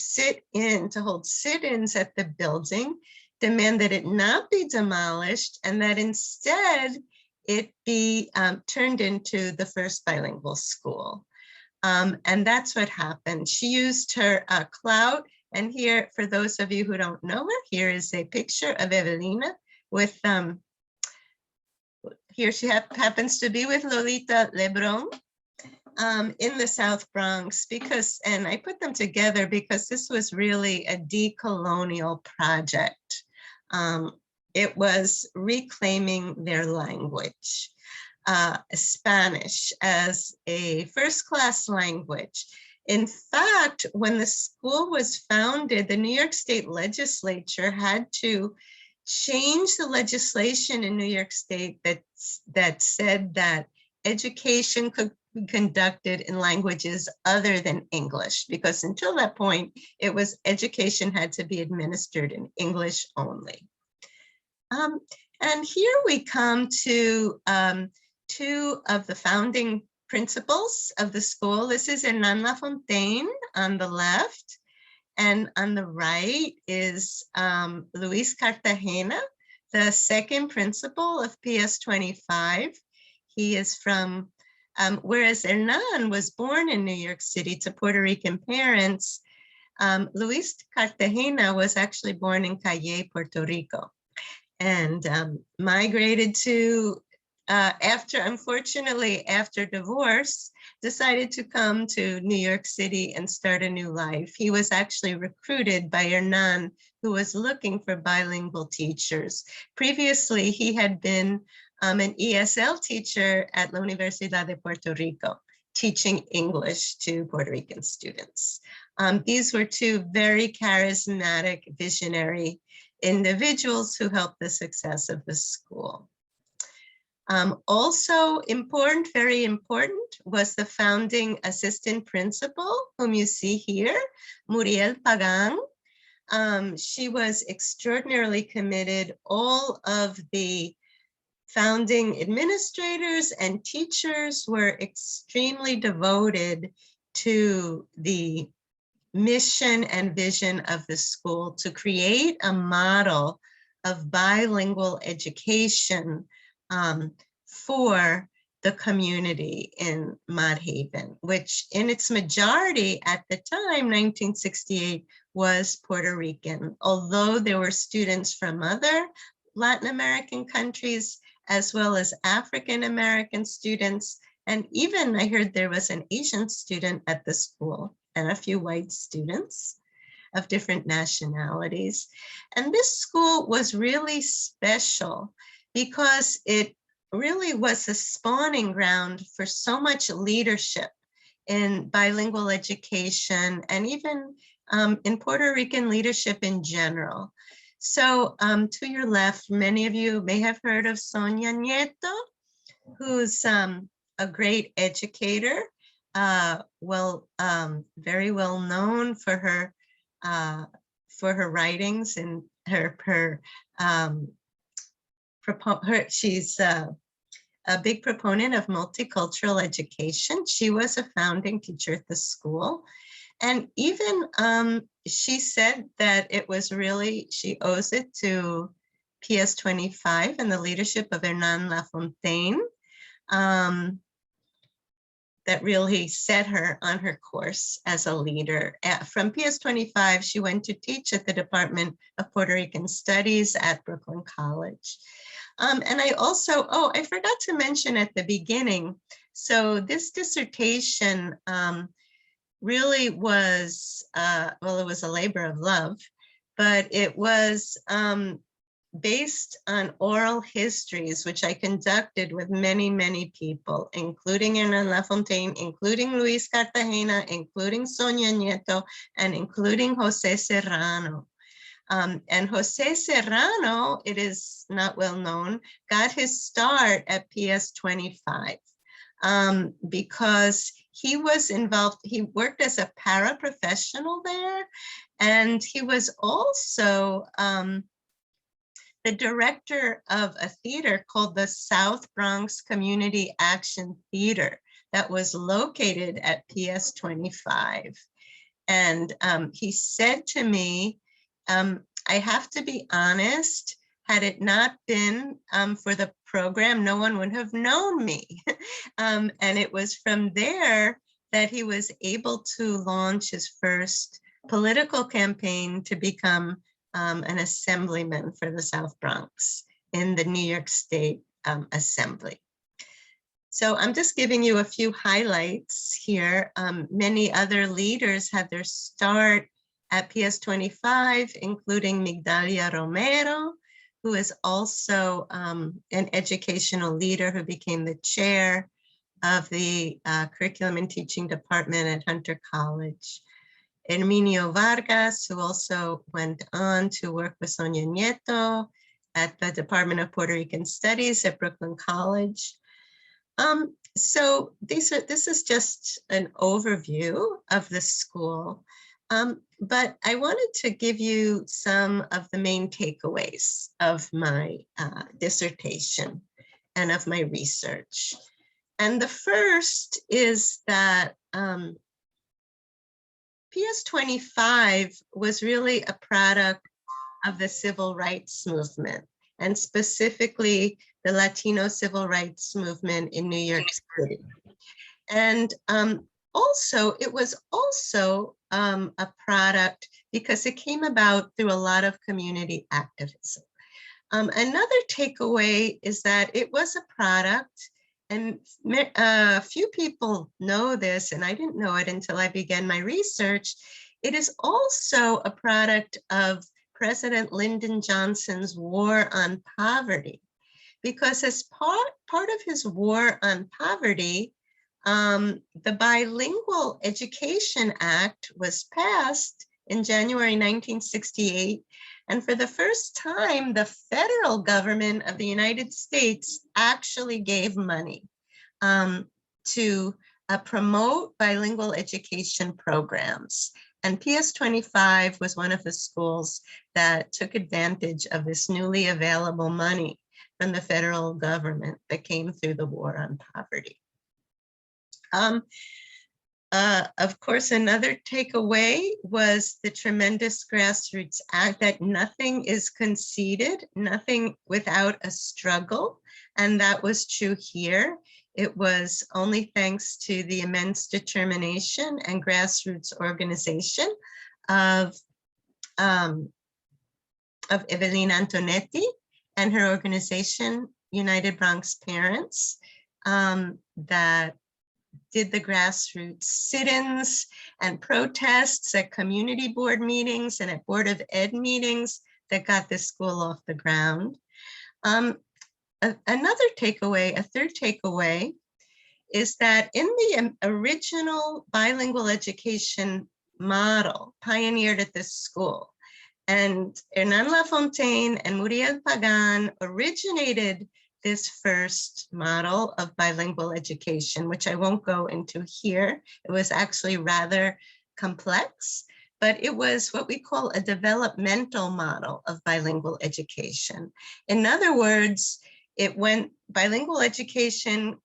hold sit-ins at the building, demand that it not be demolished, and that instead it be turned into the first bilingual school. And that's what happened. She used her clout. And here, for those of you who don't know her, here is a picture of Evelina with, here she happens to be with Lolita Lebron in the South Bronx, and I put them together because this was really a decolonial project. It was reclaiming their language, Spanish as a first-class language. In fact, when the school was founded, the New York State legislature had to change the legislation in New York State that said that education could be conducted in languages other than English, because until that point, it was education had to be administered in English only. And here we come to two of the founding principals of the school. This is Hernan Lafontaine on the left, and on the right is Luis Cartagena, the second principal of PS 25. He is from, whereas Hernan was born in New York City to Puerto Rican parents, Luis Cartagena was actually born in Cayey, Puerto Rico, and migrated to, unfortunately, after divorce, decided to come to New York City and start a new life. He was actually recruited by Hernan, who was looking for bilingual teachers. Previously, he had been an ESL teacher at La Universidad de Puerto Rico, teaching English to Puerto Rican students. These were two very charismatic, visionary individuals who helped the success of the school. Also important, very important, was the founding assistant principal, whom you see here, Muriel Pagan. She was extraordinarily committed. All of the founding administrators and teachers were extremely devoted to the mission and vision of the school to create a model of bilingual education for the community in Mott Haven, which in its majority at the time, 1968, was Puerto Rican, although there were students from other Latin American countries, as well as African American students. And even I heard there was an Asian student at the school and a few white students of different nationalities. And this school was really special because it really was a spawning ground for so much leadership in bilingual education and even in Puerto Rican leadership in general. So to your left, many of you may have heard of Sonia Nieto, who's a great educator, very well known for her writings and she's a big proponent of multicultural education. She was a founding teacher at the school. And even she said that it was really, she owes it to PS 25 and the leadership of Hernan Lafontaine that really set her on her course as a leader. From PS 25, she went to teach at the Department of Puerto Rican Studies at Brooklyn College. And I also, I forgot to mention at the beginning, so this dissertation really was, it was a labor of love, but it was based on oral histories, which I conducted with many, many people, including Hernan Lafontaine, including Luis Cartagena, including Sonia Nieto, and including Jose Serrano. And Jose Serrano, it is not well known, got his start at PS 25 because he was involved, he worked as a paraprofessional there, and he was also the director of a theater called the South Bronx Community Action Theater that was located at PS 25. And he said to me, I have to be honest, had it not been for the program, no one would have known me. And it was from there that he was able to launch his first political campaign to become an assemblyman for the South Bronx in the New York State Assembly. So I'm just giving you a few highlights here. Many other leaders had their start at PS 25, including Migdalia Romero, who is also an educational leader who became the chair of the Curriculum and Teaching Department at Hunter College. Herminio Vargas, who also went on to work with Sonia Nieto at the Department of Puerto Rican Studies at Brooklyn College. So this is just an overview of the school, but I wanted to give you some of the main takeaways of my dissertation and of my research. And the first is that PS 25 was really a product of the civil rights movement, and specifically the Latino civil rights movement in New York City. And also, it was also a product because it came about through a lot of community activism. Another takeaway is that it was a product, and a few people know this, and I didn't know it until I began my research. It is also a product of President Lyndon Johnson's war on poverty, because as part of his war on poverty, the Bilingual Education Act was passed in January 1968. And for the first time, the federal government of the United States actually gave money to promote bilingual education programs. And PS 25 was one of the schools that took advantage of this newly available money from the federal government that came through the war on poverty. Of course, another takeaway was the tremendous grassroots act, that nothing is conceded, nothing without a struggle. And that was true here. It was only thanks to the immense determination and grassroots organization of Evelyn Antonetti and her organization, United Bronx Parents, that did the grassroots sit-ins and protests at community board meetings and at Board of Ed meetings that got this school off the ground. Another takeaway, a third takeaway, is that in the original bilingual education model pioneered at this school, and Hernan Lafontaine and Muriel Pagan originated this first model of bilingual education, which I won't go into here. It was actually rather complex, but it was what we call a developmental model of bilingual education. In other words, bilingual education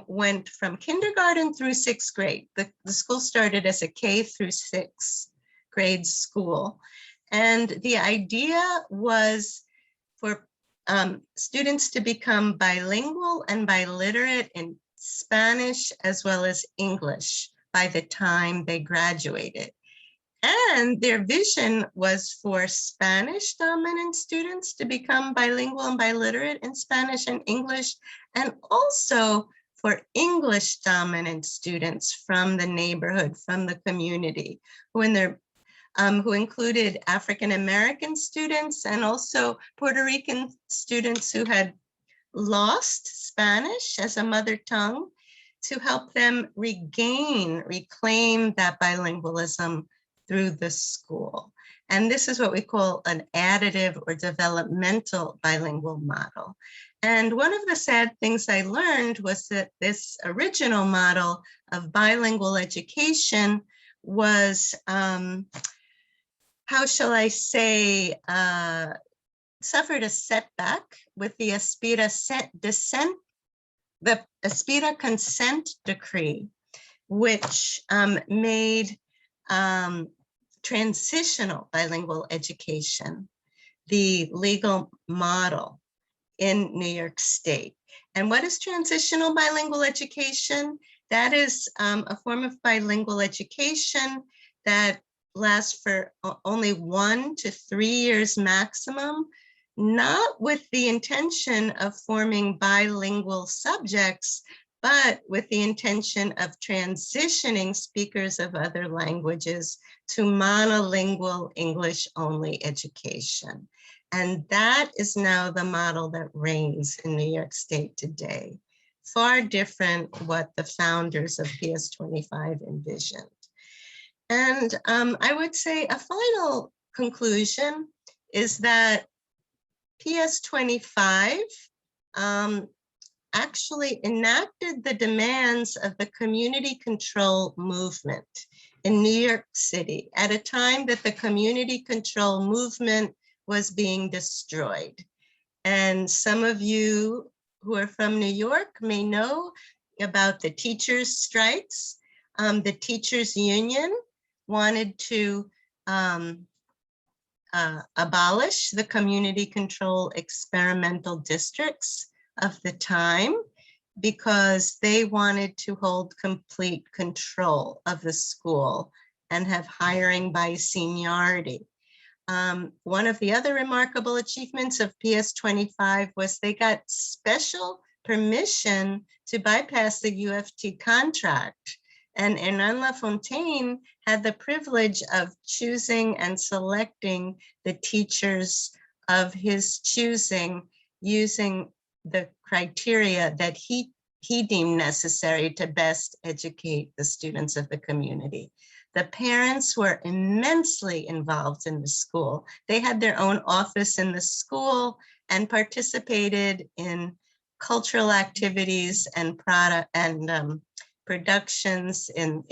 went from kindergarten through 6th grade. The school started as a K through 6th grade school. And the idea was for students to become bilingual and biliterate in Spanish as well as English by the time they graduated. And their vision was for Spanish dominant students to become bilingual and biliterate in Spanish and English, and also for English dominant students from the neighborhood, from the community, who included African American students and also Puerto Rican students who had lost Spanish as a mother tongue, to help them reclaim that bilingualism through the school. And this is what we call an additive or developmental bilingual model. And one of the sad things I learned was that this original model of bilingual education was, how shall I say, suffered a setback with the Aspira consent decree, which made transitional bilingual education the legal model in New York State. And what is transitional bilingual education? That is a form of bilingual education that lasts for only 1 to 3 years maximum, not with the intention of forming bilingual subjects, but with the intention of transitioning speakers of other languages to monolingual English-only education. And that is now the model that reigns in New York State today. Far different what the founders of PS 25 envisioned. And I would say a final conclusion is that PS 25 actually enacted the demands of the community control movement in New York City at a time that the community control movement was being destroyed. And some of you who are from New York may know about the teachers' strikes. The teachers' union wanted to abolish the community control experimental districts of the time because they wanted to hold complete control of the school and have hiring by seniority. One of the other remarkable achievements of PS 25 was they got special permission to bypass the UFT contract. And Hernan Lafontaine had the privilege of choosing and selecting the teachers of his choosing using the criteria that he deemed necessary to best educate the students of the community. The parents were immensely involved in the school. They had their own office in the school and participated in cultural activities and productions in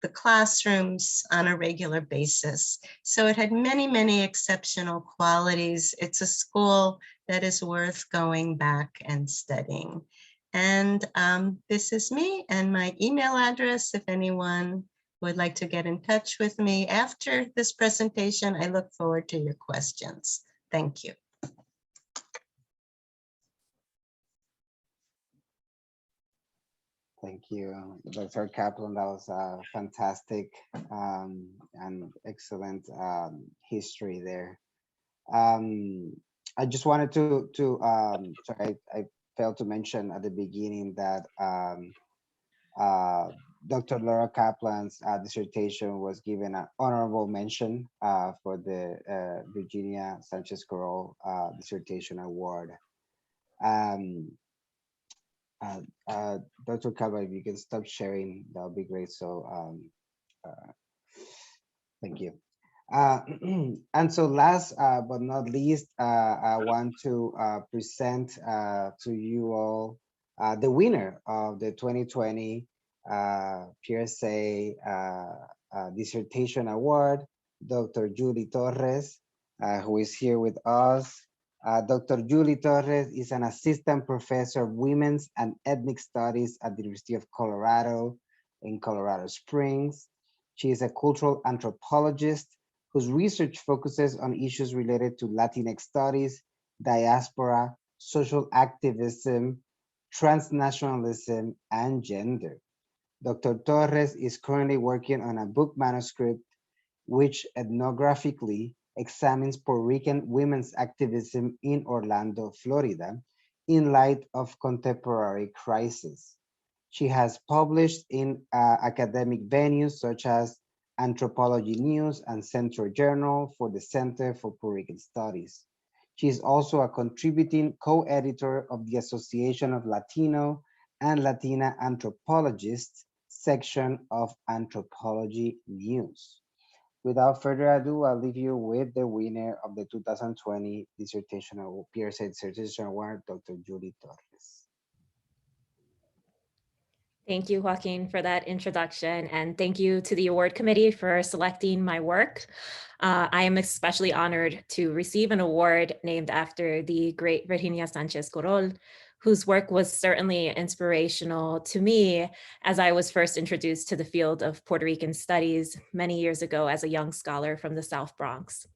the classrooms on a regular basis. So it had many, many exceptional qualities. It's a school that is worth going back and studying. And this is me and my email address. If anyone would like to get in touch with me after this presentation, I look forward to your questions. Thank you. Thank you, Dr. Kaplan. That was a fantastic and excellent history there. I just wanted to sorry, I failed to mention at the beginning that Dr. Laura Kaplan's dissertation was given an honorable mention for the Virginia Sánchez-Korrol Dissertation Award. Dr. Kaplan, if you can stop sharing, that would be great. So thank you. And so last but not least, I want to present to you all the winner of the 2020 PRSA Dissertation Award, Dr. Julie Torres, who is here with us. Dr. Julie Torres is an assistant professor of women's and ethnic studies at the University of Colorado in Colorado Springs. She is a cultural anthropologist whose research focuses on issues related to Latinx studies, diaspora, social activism, transnationalism, and gender. Dr. Torres is currently working on a book manuscript which ethnographically examines Puerto Rican women's activism in Orlando, Florida, in light of contemporary crisis. She has published in academic venues such as Anthropology News and Central Journal for the Center for Puerto Rican Studies. She is also a contributing co-editor of the Association of Latino and Latina Anthropologists section of Anthropology News. Without further ado, I'll leave you with the winner of the 2020 PRSA Dissertation Award, Dr. Julie Torres. Thank you, Joaquin, for that introduction. And thank you to the award committee for selecting my work. I am especially honored to receive an award named after the great Virginia Sánchez-Korrol, whose work was certainly inspirational to me as I was first introduced to the field of Puerto Rican studies many years ago as a young scholar from the South Bronx.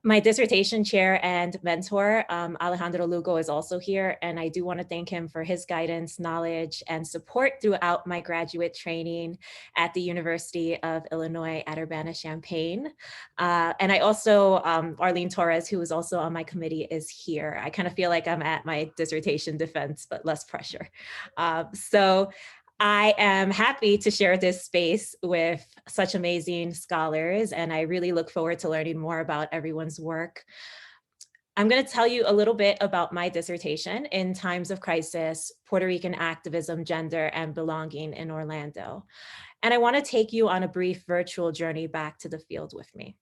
My dissertation chair and mentor, Alejandro Lugo, is also here, and I do want to thank him for his guidance, knowledge, and support throughout my graduate training at the University of Illinois at Urbana-Champaign. And I also, Arlene Torres, who is also on my committee, is here. I kind of feel like I'm at my dissertation defense, but less pressure. So I am happy to share this space with such amazing scholars, and I really look forward to learning more about everyone's work. I'm going to tell you a little bit about my dissertation, In Times of Crisis, Puerto Rican Activism, Gender, and Belonging in Orlando. And I want to take you on a brief virtual journey back to the field with me.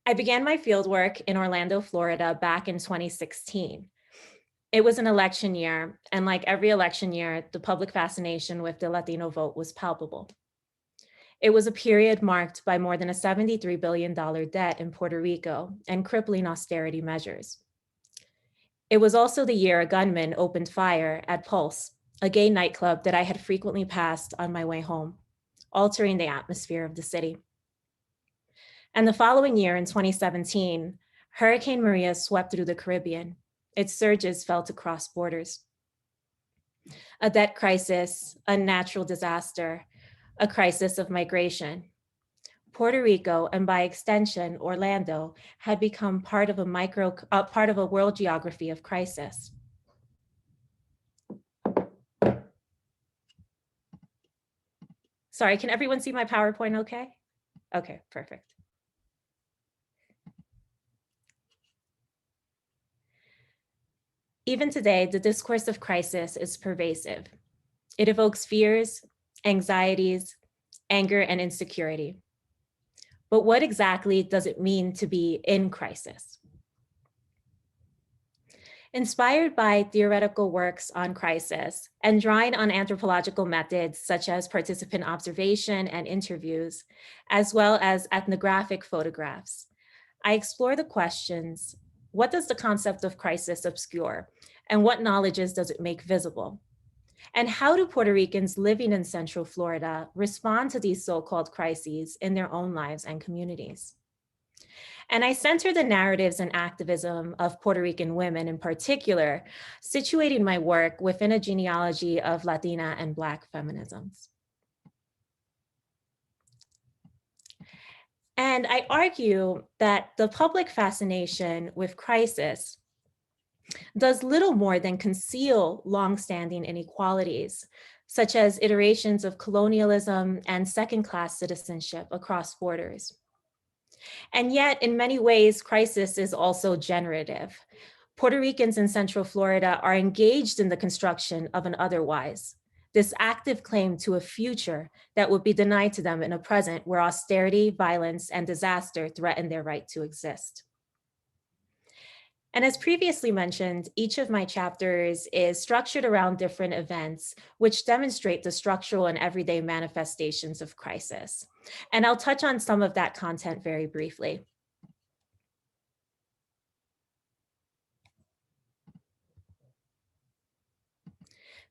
I began my fieldwork in Orlando, Florida back in 2016. It was an election year, and like every election year, the public fascination with the Latino vote was palpable. It was a period marked by more than a $73 billion debt in Puerto Rico and crippling austerity measures. It was also the year a gunman opened fire at Pulse, a gay nightclub that I had frequently passed on my way home, altering the atmosphere of the city. And the following year, in 2017, Hurricane Maria swept through the Caribbean. Its surges fell to cross borders. A debt crisis, a natural disaster, a crisis of migration. Puerto Rico, and by extension, Orlando, had become part of a world geography of crisis. Sorry, can everyone see my PowerPoint okay? Okay, perfect. Even today, the discourse of crisis is pervasive. It evokes fears, anxieties, anger, and insecurity. But what exactly does it mean to be in crisis? Inspired by theoretical works on crisis and drawing on anthropological methods such as participant observation and interviews, as well as ethnographic photographs, I explore the questions: what does the concept of crisis obscure, and what knowledges does it make visible? And how do Puerto Ricans living in Central Florida respond to these so-called crises in their own lives and communities? And I center the narratives and activism of Puerto Rican women in particular, situating my work within a genealogy of Latina and Black feminisms. And I argue that the public fascination with crisis does little more than conceal longstanding inequalities, such as iterations of colonialism and second-class citizenship across borders. And yet, in many ways, crisis is also generative. Puerto Ricans in Central Florida are engaged in the construction of an otherwise, this active claim to a future that would be denied to them in a present where austerity, violence, and disaster threaten their right to exist. And as previously mentioned, each of my chapters is structured around different events which demonstrate the structural and everyday manifestations of crisis. And I'll touch on some of that content very briefly.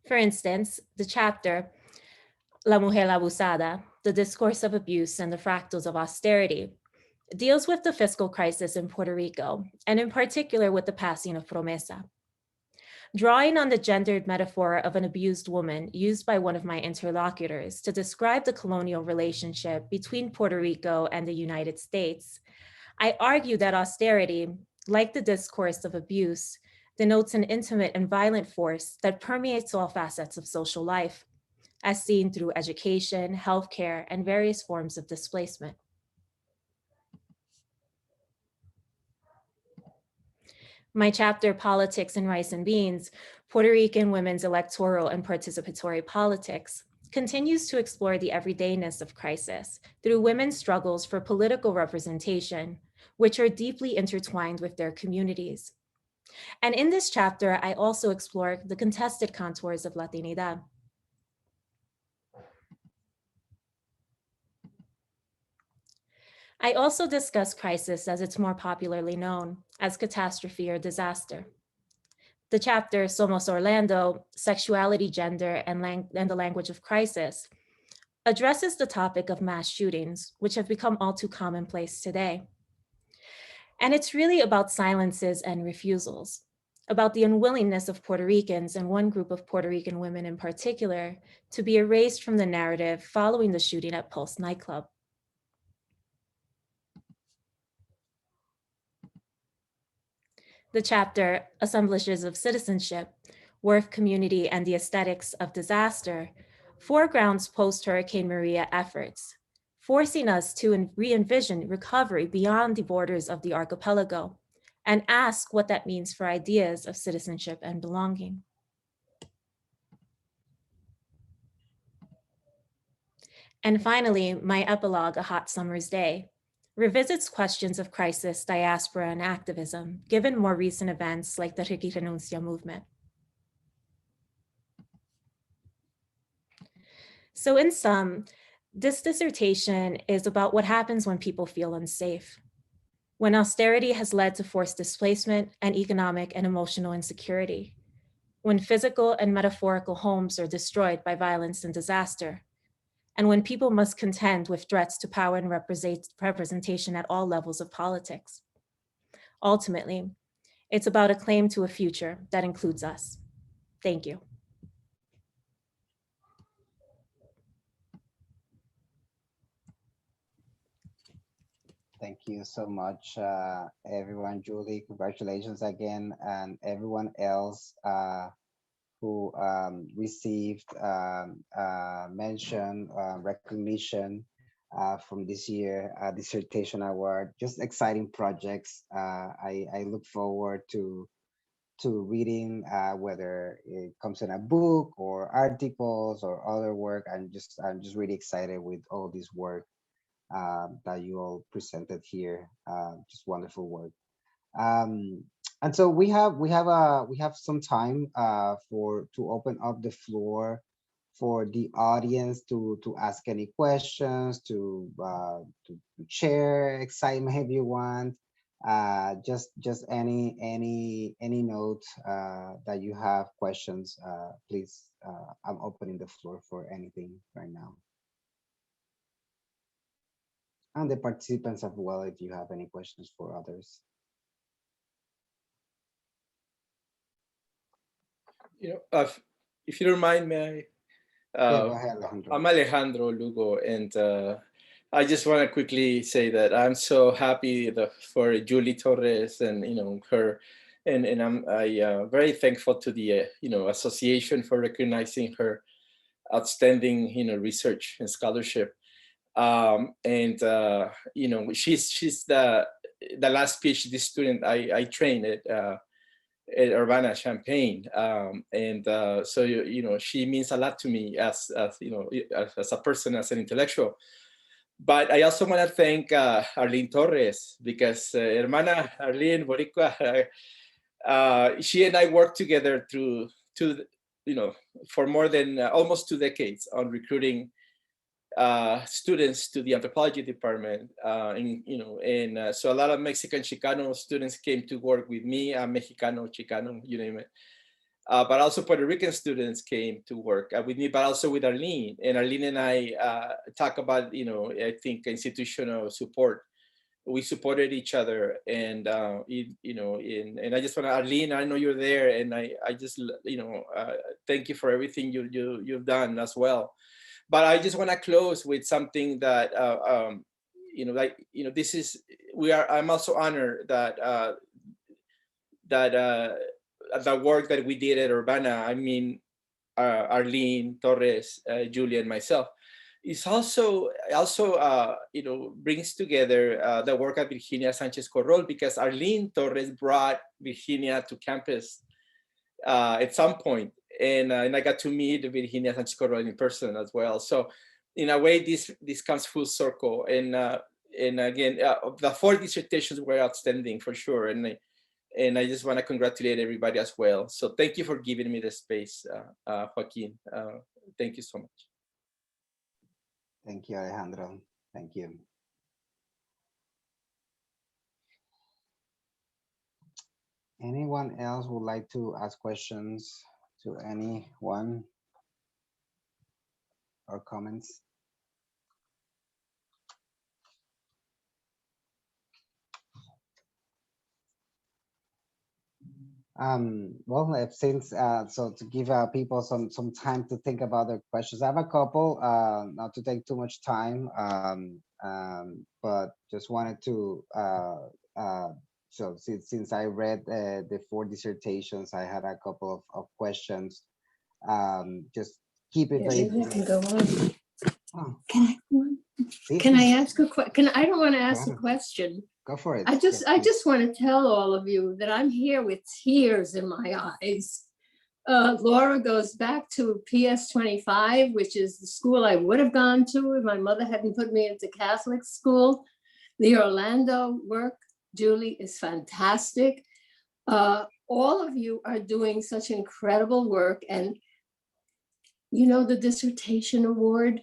For instance, the chapter, La Mujer Abusada, the discourse of abuse and the fractals of austerity, deals with the fiscal crisis in Puerto Rico, and in particular with the passing of Promesa. Drawing on the gendered metaphor of an abused woman used by one of my interlocutors to describe the colonial relationship between Puerto Rico and the United States, I argue that austerity, like the discourse of abuse, denotes an intimate and violent force that permeates all facets of social life, as seen through education, healthcare, and various forms of displacement. My chapter, Politics in Rice and Beans, Puerto Rican Women's Electoral and Participatory Politics, continues to explore the everydayness of crisis through women's struggles for political representation, which are deeply intertwined with their communities. And in this chapter, I also explore the contested contours of Latinidad. I also discuss crisis as it's more popularly known, as catastrophe or disaster. The chapter, Somos Orlando, Sexuality, Gender, and the Language of Crisis, addresses the topic of mass shootings, which have become all too commonplace today. And it's really about silences and refusals, about the unwillingness of Puerto Ricans, and one group of Puerto Rican women in particular, to be erased from the narrative following the shooting at Pulse nightclub. The chapter, Assemblages of Citizenship, Worth, Community, and the Aesthetics of Disaster, foregrounds post-Hurricane Maria efforts, forcing us to re-envision recovery beyond the borders of the archipelago and ask what that means for ideas of citizenship and belonging. And finally, my epilogue, A Hot Summer's Day, revisits questions of crisis, diaspora, and activism, given more recent events like the Riqui Renuncia movement. So in sum, this dissertation is about what happens when people feel unsafe. when austerity has led to forced displacement and economic and emotional insecurity, when physical and metaphorical homes are destroyed by violence and disaster, and when people must contend with threats to power and representation at all levels of politics. Ultimately, it's about a claim to a future that includes us. Thank you. Thank you so much, everyone. Julie, congratulations again, and everyone else who received mention, recognition from this year dissertation award. Just exciting projects. I look forward to reading whether it comes in a book or articles or other work. I'm just really excited with all this work that you all presented here. Just wonderful work. And so we have some time to open up the floor for the audience to ask any questions, to share excitement if you want. Just any note that you have questions, please. I'm opening the floor for anything right now. And the participants as well, if you have any questions for others. If you don't mind, may I? Yeah, go ahead, Alejandro. I'm Alejandro Lugo, and I just want to quickly say that I'm so happy for Julie Torres and her, and I'm very thankful to the association for recognizing her outstanding research and scholarship. And she's the last PhD student I trained at Urbana-Champaign, and so she means a lot to me as a person, as an intellectual. But I also want to thank Arlene Torres, because Hermana Arlene Boricua, she and I worked together for more than almost 2 decades on recruiting students to the anthropology department, so a lot of Mexican Chicano students came to work with me, Mexicano, Chicano, you name it, but also Puerto Rican students came to work with me, but also with Arlene. And Arlene and I talk about, I think, institutional support. We supported each other, and and I just want to, Arlene, I know you're there, and I just thank you for everything you've done as well. But I just want to close with something that this is, I'm also honored that the work that we did at Urbana, I mean, Arlene Torres, Julia, and myself, is also brings together the work of Virginia Sánchez-Korrol, because Arlene Torres brought Virginia to campus at some point. And I got to meet Virginia Sánchez-Korrol in person as well. So in a way, this comes full circle. And again, the 4 dissertations were outstanding for sure. And I just want to congratulate everybody as well. So thank you for giving me the space, Joaquin. Thank you so much. Thank you, Alejandro. Thank you. Anyone else would like to ask questions to anyone or comments? Well, since so to give people some time to think about their questions, I have a couple, not to take too much time, but just wanted to so since I read the 4 dissertations, I had a couple of questions. Just keep it very I can go on. Oh, Can I go on? Can I ask a question? I don't want to ask a question. go for it. I just want to tell all of you that I'm here with tears in my eyes. Laura goes back to PS 25, which is the school I would have gone to if my mother hadn't put me into Catholic school. The Orlando work, Julie, is fantastic. All of you are doing such incredible work. And the dissertation award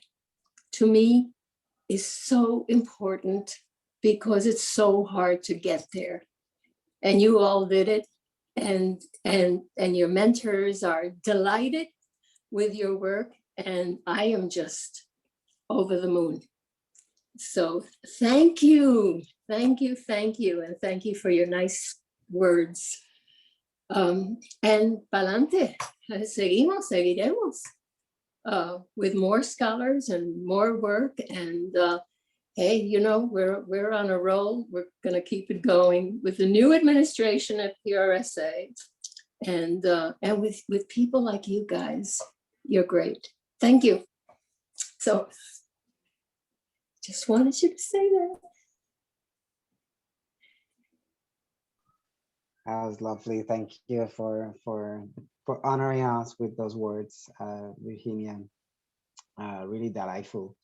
to me is so important because it's so hard to get there. And you all did it. And your mentors are delighted with your work. And I am just over the moon. So thank you. Thank you. Thank you. And thank you for your nice words. And pa'lante, seguiremos with more scholars and more work. And hey, you know, we're on a roll. We're going to keep it going with the new administration at PRSA, and with people like you guys. You're great. Thank you. So, just wanted you to say that. That was lovely. Thank you for honoring us with those words, Virginia. Really delightful.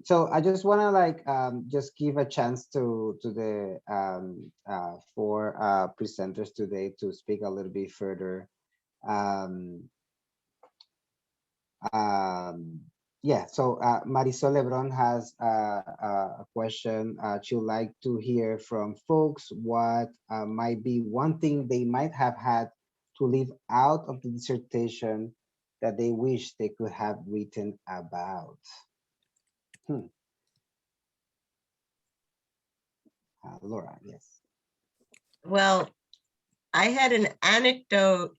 So I just want to like just give a chance to the four presenters today to speak a little bit further. Yeah, so Marisol Lebron has a question. She'd like to hear from folks what might be one thing they might have had to leave out of the dissertation that they wish they could have written about. Laura, yes. Well, I had an anecdote,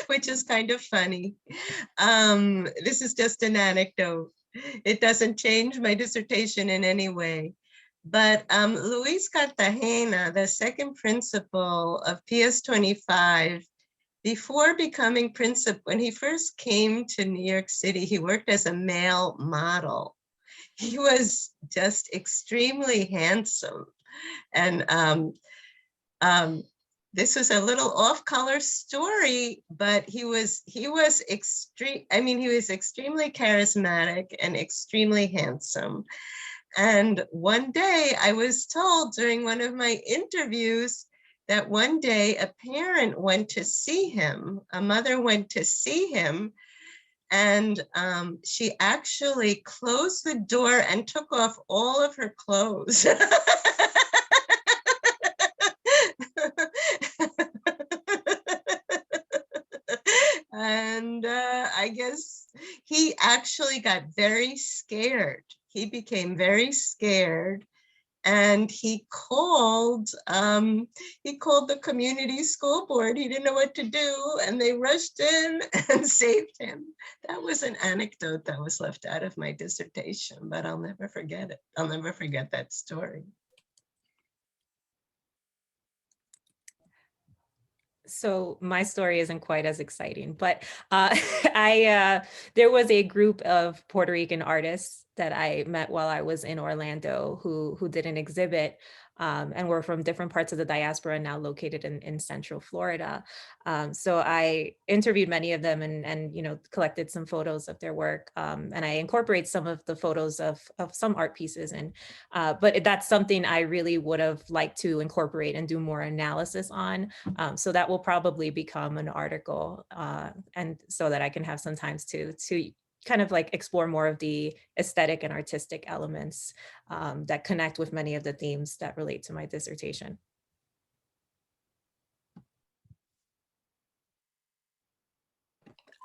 which is kind of funny. This is just an anecdote. It doesn't change my dissertation in any way. But Luis Cartagena, the second principal of PS25, before becoming principal, when he first came to New York City, he worked as a male model. He was just extremely handsome. And this was a little off-color story, but he was extreme. I mean, he was extremely charismatic and extremely handsome. And one day I was told during one of my interviews that one day a parent went to see him, a mother went to see him, and she actually closed the door and took off all of her clothes. And I guess he actually got very scared. He became very scared, and he called the community school board. He didn't know what to do, and they rushed in and saved him. That was an anecdote that was left out of my dissertation, but I'll never forget it. I'll never forget that story. So my story isn't quite as exciting, but there was a group of Puerto Rican artists that I met while I was in Orlando who did an exhibit and were from different parts of the diaspora, now located in Central Florida. So I interviewed many of them and you know, collected some photos of their work, and I incorporate some of the photos of some art pieces. And but that's something I really would have liked to incorporate and do more analysis on. So that will probably become an article, and so that I can have some time to kind of like explore more of the aesthetic and artistic elements that connect with many of the themes that relate to my dissertation.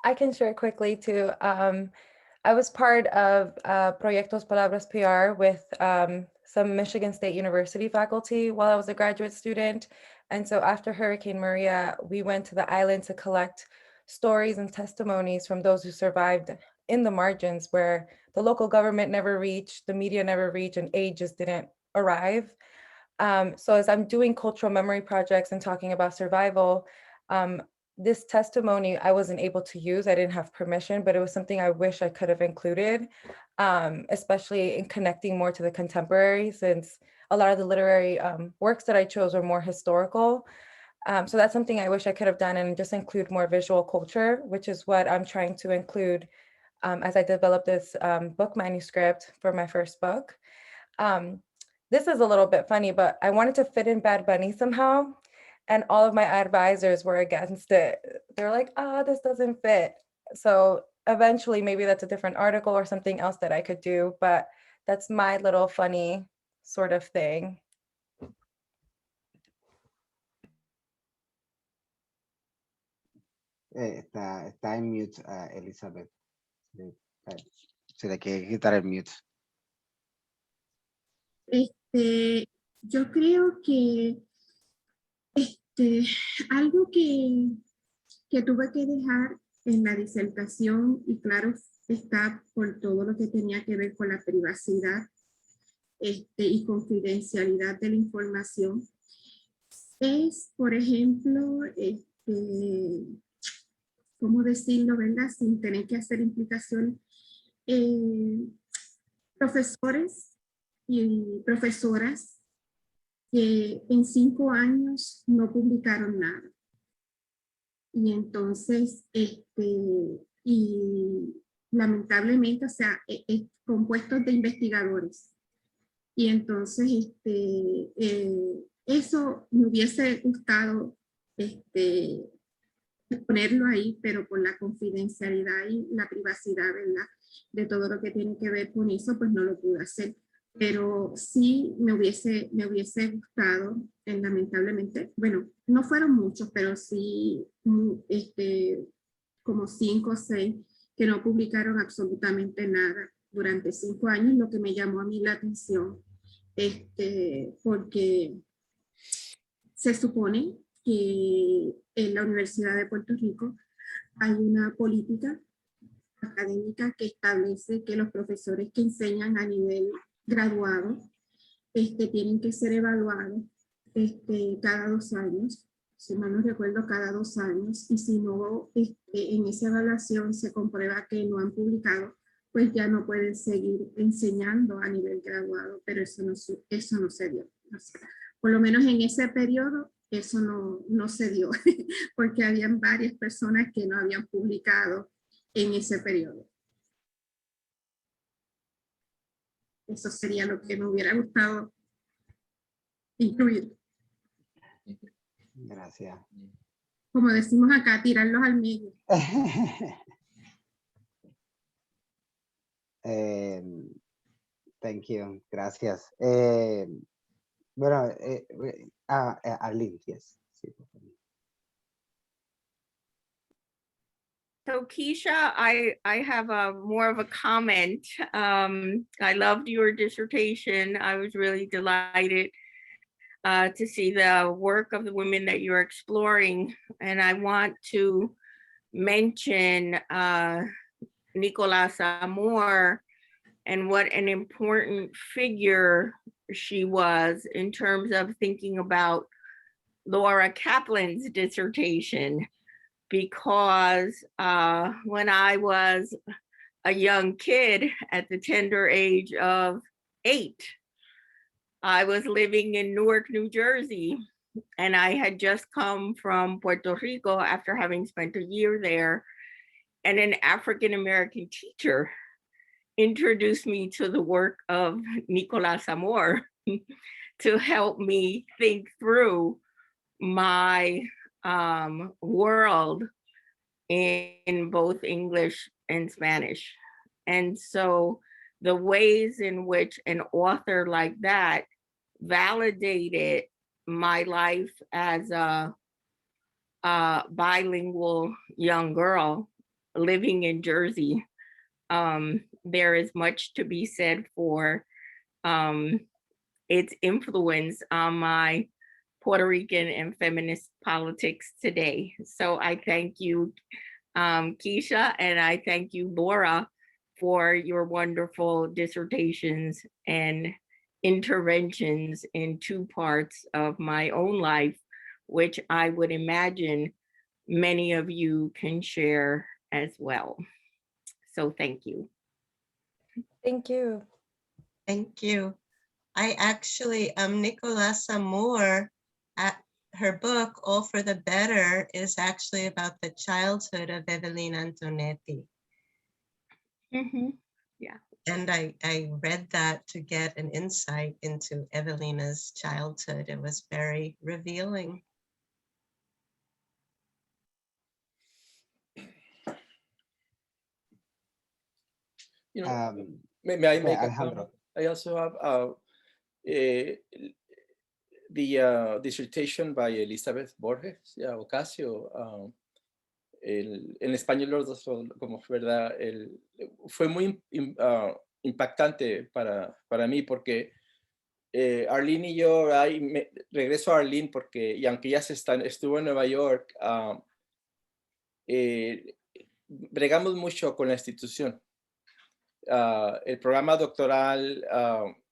I can share quickly too. I was part of Proyectos Palabras PR with some Michigan State University faculty while I was a graduate student. And so after Hurricane Maria, we went to the island to collect stories and testimonies from those who survived in the margins, where the local government never reached, the media never reached, and aid just didn't arrive. So as I'm doing cultural memory projects and talking about survival, this testimony I wasn't able to use. I didn't have permission, but it was something I wish I could have included, especially in connecting more to the contemporary, since a lot of the literary works that I chose were more historical. So that's something I wish I could have done, and just include more visual culture, which is what I'm trying to include as I develop this book manuscript for my first book. This is a little bit funny, but I wanted to fit in Bad Bunny somehow, and all of my advisors were against it. They're like, this doesn't fit. So eventually, maybe that's a different article or something else that I could do, but that's my little funny sort of thing. Está en mute, Elizabeth. Se le quiere quitar el mute. Yo creo que algo que tuve que dejar en la disertación, y claro está por todo lo que tenía que ver con la privacidad y confidencialidad de la información, es, por ejemplo, ¿cómo decirlo, verdad? Sin tener que hacer implicaciones. Profesores y profesoras que en 5 años no publicaron nada. Y entonces, y lamentablemente, o sea, compuestos de investigadores. Y entonces, eso me hubiese gustado ponerlo ahí, pero por la confidencialidad y la privacidad, ¿verdad? De todo lo que tiene que ver con eso, pues no lo pude hacer. Pero sí me hubiese gustado, lamentablemente, bueno, no fueron muchos, pero sí como 5 o 6 que no publicaron absolutamente nada durante 5 años, lo que me llamó a mí la atención, porque se supone que en la Universidad de Puerto Rico hay una política académica que establece que los profesores que enseñan a nivel graduado tienen que ser evaluados cada 2 años, si mal no recuerdo, cada 2 años, y si no en esa evaluación se comprueba que no han publicado, pues ya no pueden seguir enseñando a nivel graduado, pero eso no se dio. O sea, por lo menos en ese periodo eso no se dio, porque habían varias personas que no habían publicado en ese periodo. Eso sería lo que me hubiera gustado incluir. Gracias. Como decimos acá, tirarlos al medio. Thank you. Gracias. Bueno, Arlene, yes. Sí, por favor. So Keisha, I have more of a comment. I loved your dissertation. I was really delighted to see the work of the women that you're exploring. And I want to mention Nicolás Amor and what an important figure she was in terms of thinking about Laura Kaplan's dissertation. Because when I was a young kid at the tender age of 8, I was living in Newark, New Jersey, and I had just come from Puerto Rico after having spent a year there, and an African-American teacher introduced me to the work of Nicolás Amor to help me think through my world in both English and Spanish. And so the ways in which an author like that validated my life as a bilingual young girl living in Jersey, there is much to be said for its influence on my Puerto Rican and feminist politics today. So I thank you, Keisha, and I thank you, Laura, for your wonderful dissertations and interventions in 2 parts of my own life, which I would imagine many of you can share as well. So thank you. Thank you. Thank you. I actually, Nicolás Amor, her book, All for the Better, is actually about the childhood of Evelina Antonetti. Mm-hmm. Yeah. And I read that to get an insight into Evelina's childhood. It was very revealing. You know, may I make a Alejandro. comment? I also have the dissertation by Elizabeth Borges, Ocasio. En español los dos son como, ¿verdad? Fue muy impactante para mí porque Arlene y yo, regreso a Arlene porque, y aunque ya estuvo en Nueva York, bregamos mucho con la institución. El programa doctoral,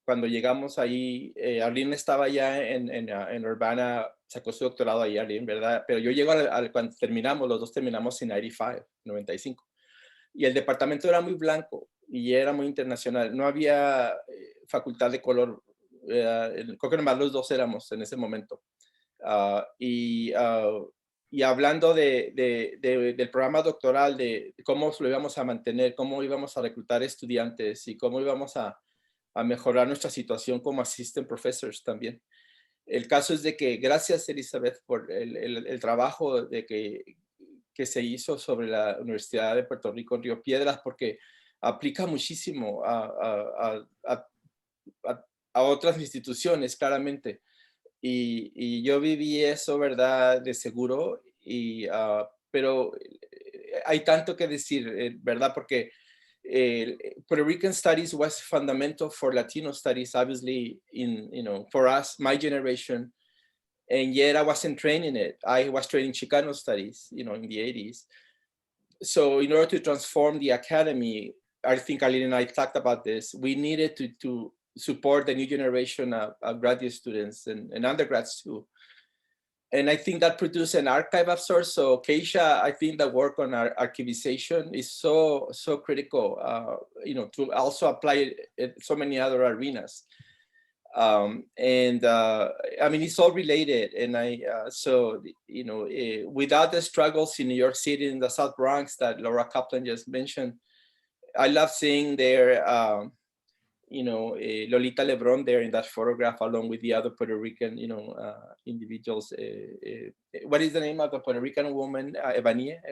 cuando llegamos ahí, Arlene estaba ya en Urbana, sacó su doctorado ahí, Arlene, ¿verdad? Pero yo llego cuando terminamos, los dos terminamos en 95. Y el departamento era muy blanco y era muy internacional. No había facultad de color. Creo que nomás los dos éramos en ese momento. Y hablando del programa doctoral, de cómo lo íbamos a mantener, cómo íbamos a reclutar estudiantes y cómo íbamos a mejorar nuestra situación como assistant professors también. El caso es de que gracias, Elizabeth, por el trabajo que se hizo sobre la Universidad de Puerto Rico en Río Piedras, porque aplica muchísimo a otras instituciones, claramente. Y yo viví eso, ¿verdad? De seguro, pero hay tanto que decir, ¿verdad? Porque Puerto Rican studies was fundamental for Latino studies, obviously, for us, my generation. And yet I wasn't training it. I was training Chicano studies, in the 80s. So in order to transform the academy, I think Aline and I talked about this, we needed to support the new generation of graduate students and undergrads too. And I think that produced an archive of sorts. So Keisha, I think the work on our archivization is so critical, to also apply it in so many other arenas. I mean, it's all related. And without the struggles in New York City, in the South Bronx that Laura Kaplan just mentioned, I love seeing there, Lolita Lebron there in that photograph, along with the other Puerto Rican, individuals. What is the name of the Puerto Rican woman? Evelina.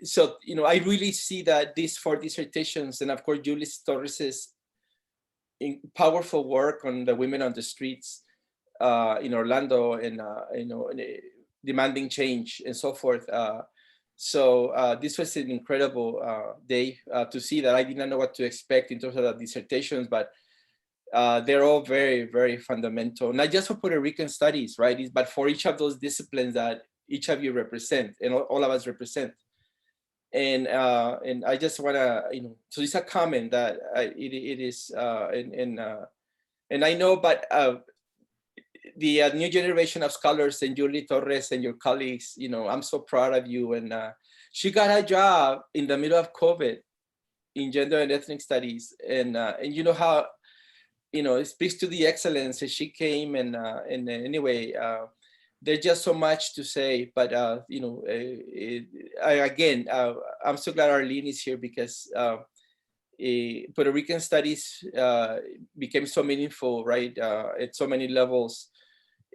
So, I really see that these 4 dissertations, and of course, Julie Torres's powerful work on the women on the streets in Orlando, and demanding change and so forth. So this was an incredible day to see that. I did not know what to expect in terms of the dissertations, but they're all very, very fundamental, not just for Puerto Rican studies, right? But for each of those disciplines that each of you represent, and all of us represent. And I just want to, so it's a comment that it is, and I know, but the new generation of scholars, and Julie Torres and your colleagues, I'm so proud of you. And she got a job in the middle of COVID in gender and ethnic studies. And you know how, it speaks to the excellence. And she came, and anyway, there's just so much to say. But, again, I'm so glad Arlene is here, because Puerto Rican studies became so meaningful, right, at so many levels.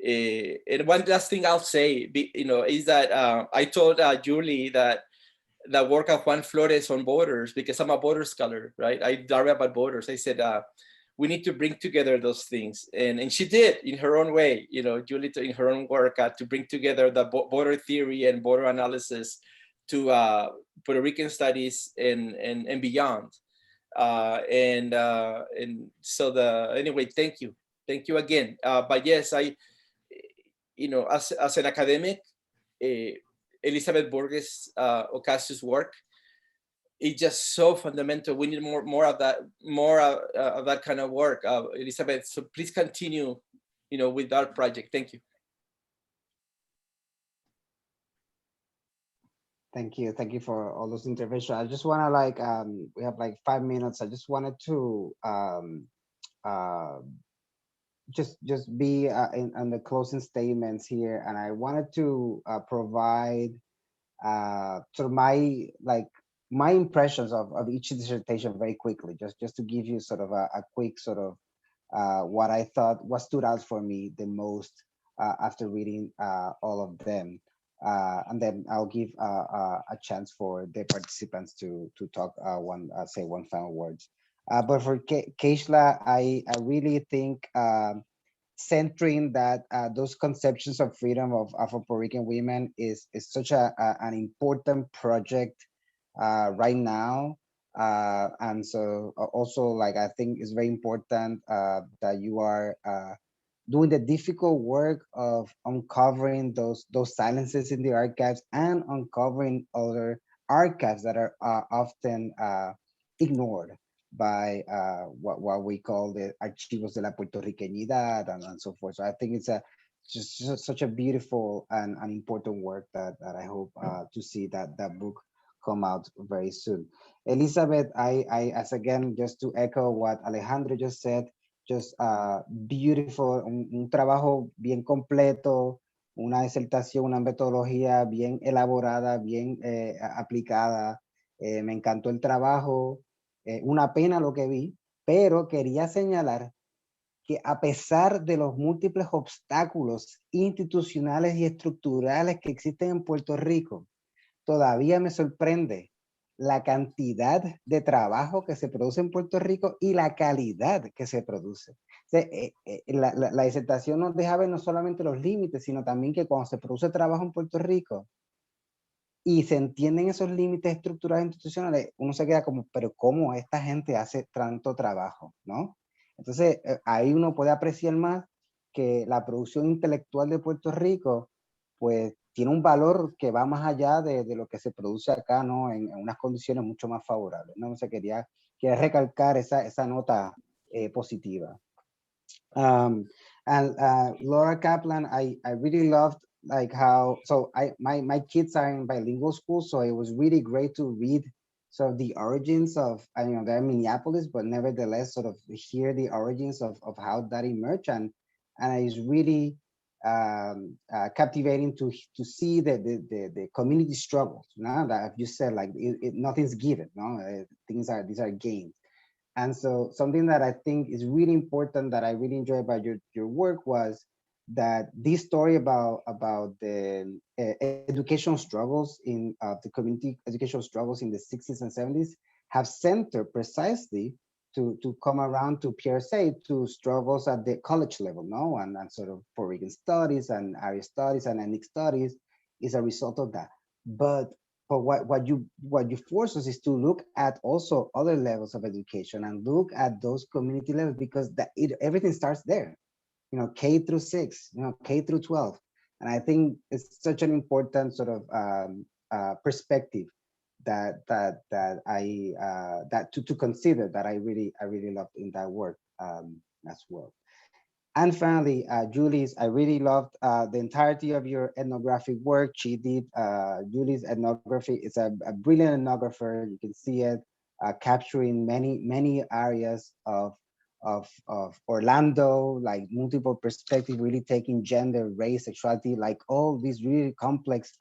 And one last thing I'll say, is that I told Julie that the work of Juan Flores on borders, because I'm a border scholar, right? I write about borders. I said, we need to bring together those things. And she did in her own way, Julie, in her own work, to bring together the border theory and border analysis to Puerto Rican studies and beyond. And so anyway, thank you again. But yes, as an academic, Elizabeth Borges Ocasio's work is just so fundamental. We need more of that kind of work, Elizabeth. So please continue, with our project. Thank you. Thank you for all those interventions. I just want to we have 5 minutes. I just wanted to just be in the closing statements here, and I wanted to provide sort of my impressions of each dissertation very quickly, just to give you sort of a quick sort of what I thought, what stood out for me the most after reading all of them. And then I'll give a chance for the participants to talk say one final words. But for Keishla, I really think centering that those conceptions of freedom of Afro-Puerto Rican women is such an important project right now. And so also, like, I think it's very important that you are doing the difficult work of uncovering those silences in the archives and uncovering other archives that are often ignored by what we call the archivos de la puertorriqueñidad and so forth. So I think it's just such a beautiful and an important work that I hope to see that book come out very soon. Elizabeth, I as again, just to echo what Alejandro just said, just beautiful, un trabajo bien completo, una disertación, una metodología bien elaborada, bien aplicada. Me encantó el trabajo, una pena lo que vi, pero quería señalar que a pesar de los múltiples obstáculos institucionales y estructurales que existen en Puerto Rico, todavía me sorprende la cantidad de trabajo que se produce en Puerto Rico y la calidad que se produce. O sea, la disertación nos deja ver no solamente los límites, sino también que cuando se produce trabajo en Puerto Rico y se entienden esos límites estructurales institucionales, uno se queda como, pero ¿cómo esta gente hace tanto trabajo? ¿No? Entonces, ahí uno puede apreciar más que la producción intelectual de Puerto Rico, pues, tiene un valor que va más allá de lo que se produce acá, ¿no? En unas condiciones mucho más favorables, ¿no? O sea, quería recalcar esa nota positiva. And Laura Kaplan, I really loved like how, so my kids are in bilingual school, so it was really great to read sort of the origins of, I know they're in Minneapolis, but nevertheless sort of hear the origins of how that emerged. And it's really captivating to see the community struggles. Now that you said, like nothing's given, no, these are gained. And so something that I think is really important that I really enjoy about your work was that this story about the educational struggles in the community educational struggles in the 60s and 70s have centered precisely to come around to PRSA, to struggles at the college level, no? And sort of Puerto Rican studies and area studies and ethnic studies is a result of that. But what you force us is to look at also other levels of education and look at those community levels, because everything starts there, you know, K through 6, you know, K through 12. And I think it's such an important sort of perspective that to consider, that I really loved in that work as well. And finally, Julie's, I really loved the entirety of your ethnographic work. She did, Julie's ethnography is a brilliant ethnographer. You can see it capturing many areas of Orlando, like multiple perspectives, really taking gender, race, sexuality, like all these really complex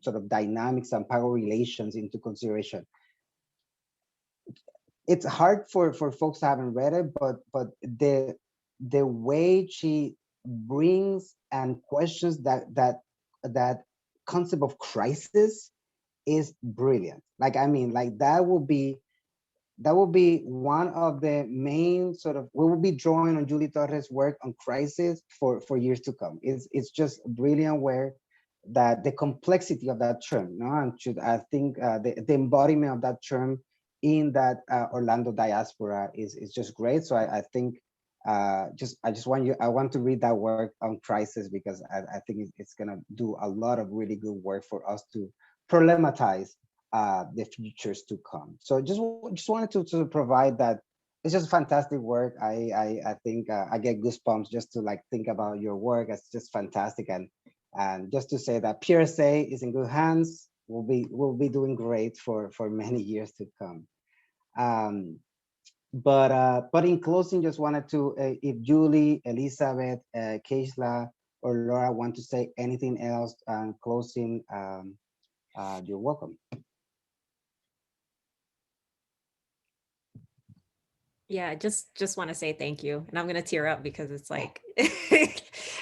sort of dynamics and power relations into consideration. It's hard for folks who haven't read it, but the way she brings and questions that concept of crisis is brilliant. Like, I mean, like that will be one of the main sort of, we will be drawing on Julie Torres' work on crisis for years to come. It's just brilliant where that the complexity of that term, no? And I think the embodiment of that term in that Orlando diaspora is just great. So I think I want to read that work on crisis, because I think it's gonna do a lot of really good work for us to problematize the futures to come. So just wanted to provide that. It's just fantastic work. I think I get goosebumps just to like think about your work. It's just fantastic, and just to say that PRSA is in good hands. We'll be doing great for many years to come. But in closing, just wanted to, if Julie, Elizabeth, Keishla, or Laura want to say anything else on closing, you're welcome. Yeah, just want to say thank you. And I'm going to tear up because it's like,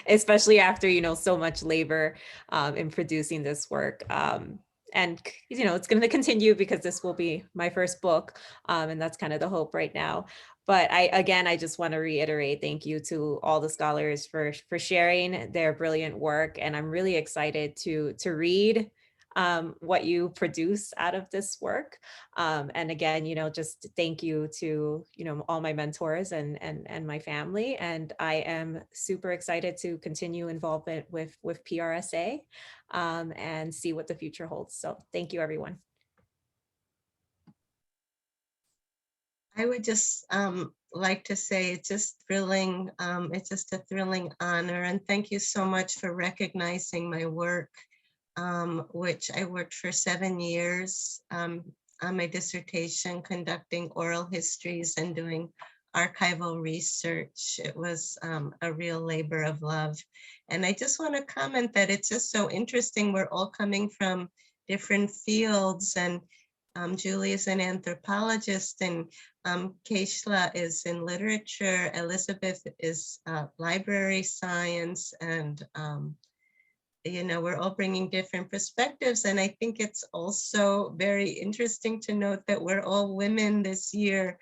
especially after, so much labor in producing this work. And, it's going to continue because this will be my first book. And that's kind of the hope right now. But I just want to reiterate, thank you to all the scholars for sharing their brilliant work. And I'm really excited to read what you produce out of this work. And again, just thank you to, all my mentors and my family. And I am super excited to continue involvement with PRSA and see what the future holds. So thank you, everyone. I would just like to say it's just thrilling. It's just a thrilling honor. And thank you so much for recognizing my work, which I worked for 7 years on my dissertation, conducting oral histories and doing archival research. It was a real labor of love. And I just want to comment that it's just so interesting. We're all coming from different fields, and Julie is an anthropologist, and Keishla is in literature. Elizabeth is library science, and we're all bringing different perspectives. And I think it's also very interesting to note that we're all women this year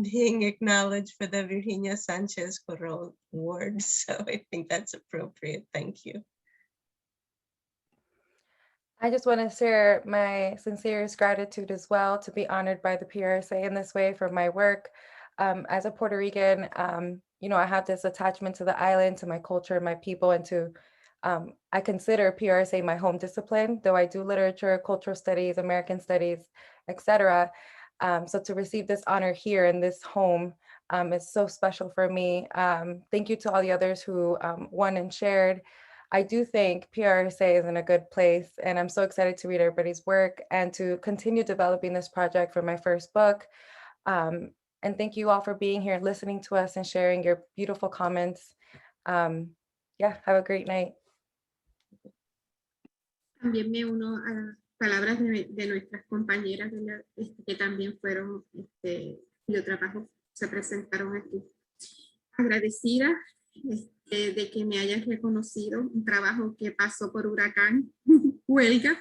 being acknowledged for the Virginia Sánchez-Korrol Award. So I think that's appropriate. Thank you. I just want to share my sincerest gratitude as well to be honored by the PRSA in this way for my work. As a Puerto Rican, I have this attachment to the island, to my culture, my people, and to I consider PRSA my home discipline, though I do literature, cultural studies, American studies, etc. So to receive this honor here in this home is so special for me. Thank you to all the others who won and shared. I do think PRSA is in a good place, and I'm so excited to read everybody's work and to continue developing this project for my first book. And thank you all for being here, listening to us, and sharing your beautiful comments. Yeah, have a great night. También me uno a las palabras de nuestras compañeras que también fueron, cuyo trabajo se presentaron aquí. Agradecida de que me hayas reconocido, un trabajo que pasó por huracán, huelga.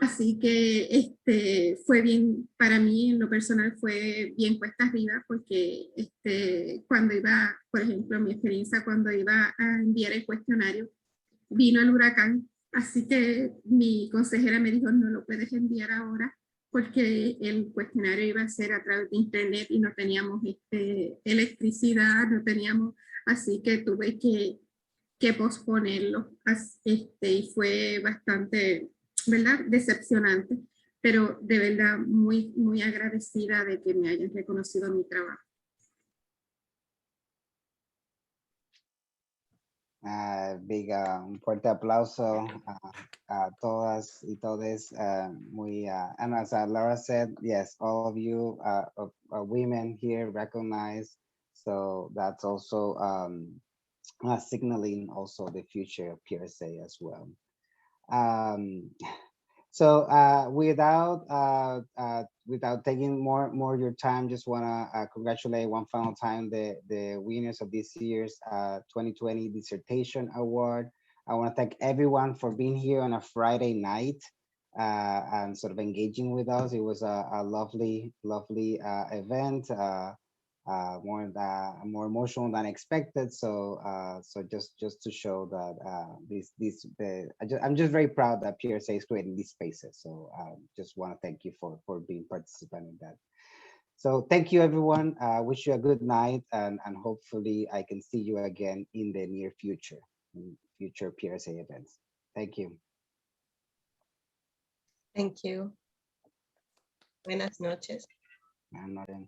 Así que fue bien, para mí en lo personal fue bien cuesta arriba, porque cuando iba, por ejemplo, mi experiencia cuando iba a enviar el cuestionario, vino el huracán, así que mi consejera me dijo, no lo puedes enviar ahora, porque el cuestionario iba a ser a través de internet y no teníamos electricidad, no teníamos, así que tuve que posponerlo, y fue bastante, ¿verdad?, decepcionante, pero de verdad muy, muy agradecida de que me hayan reconocido mi trabajo. Un fuerte aplauso a todas y todes. And as Laura said, yes, all of you are women here recognized. So that's also signaling also the future of PRSA as well. So without taking more your time, just want to congratulate one final time the winners of this year's 2020 Dissertation Award. I want to thank everyone for being here on a Friday night and sort of engaging with us. It was a lovely event. More emotional than expected. So just to show that I'm just very proud that PRSA is creating these spaces. So just want to thank you for being participant in that. So thank you, everyone. Wish you a good night, and hopefully I can see you again in the near future, in future PRSA events. Thank you. Thank you. Buenas noches. Buenas noches.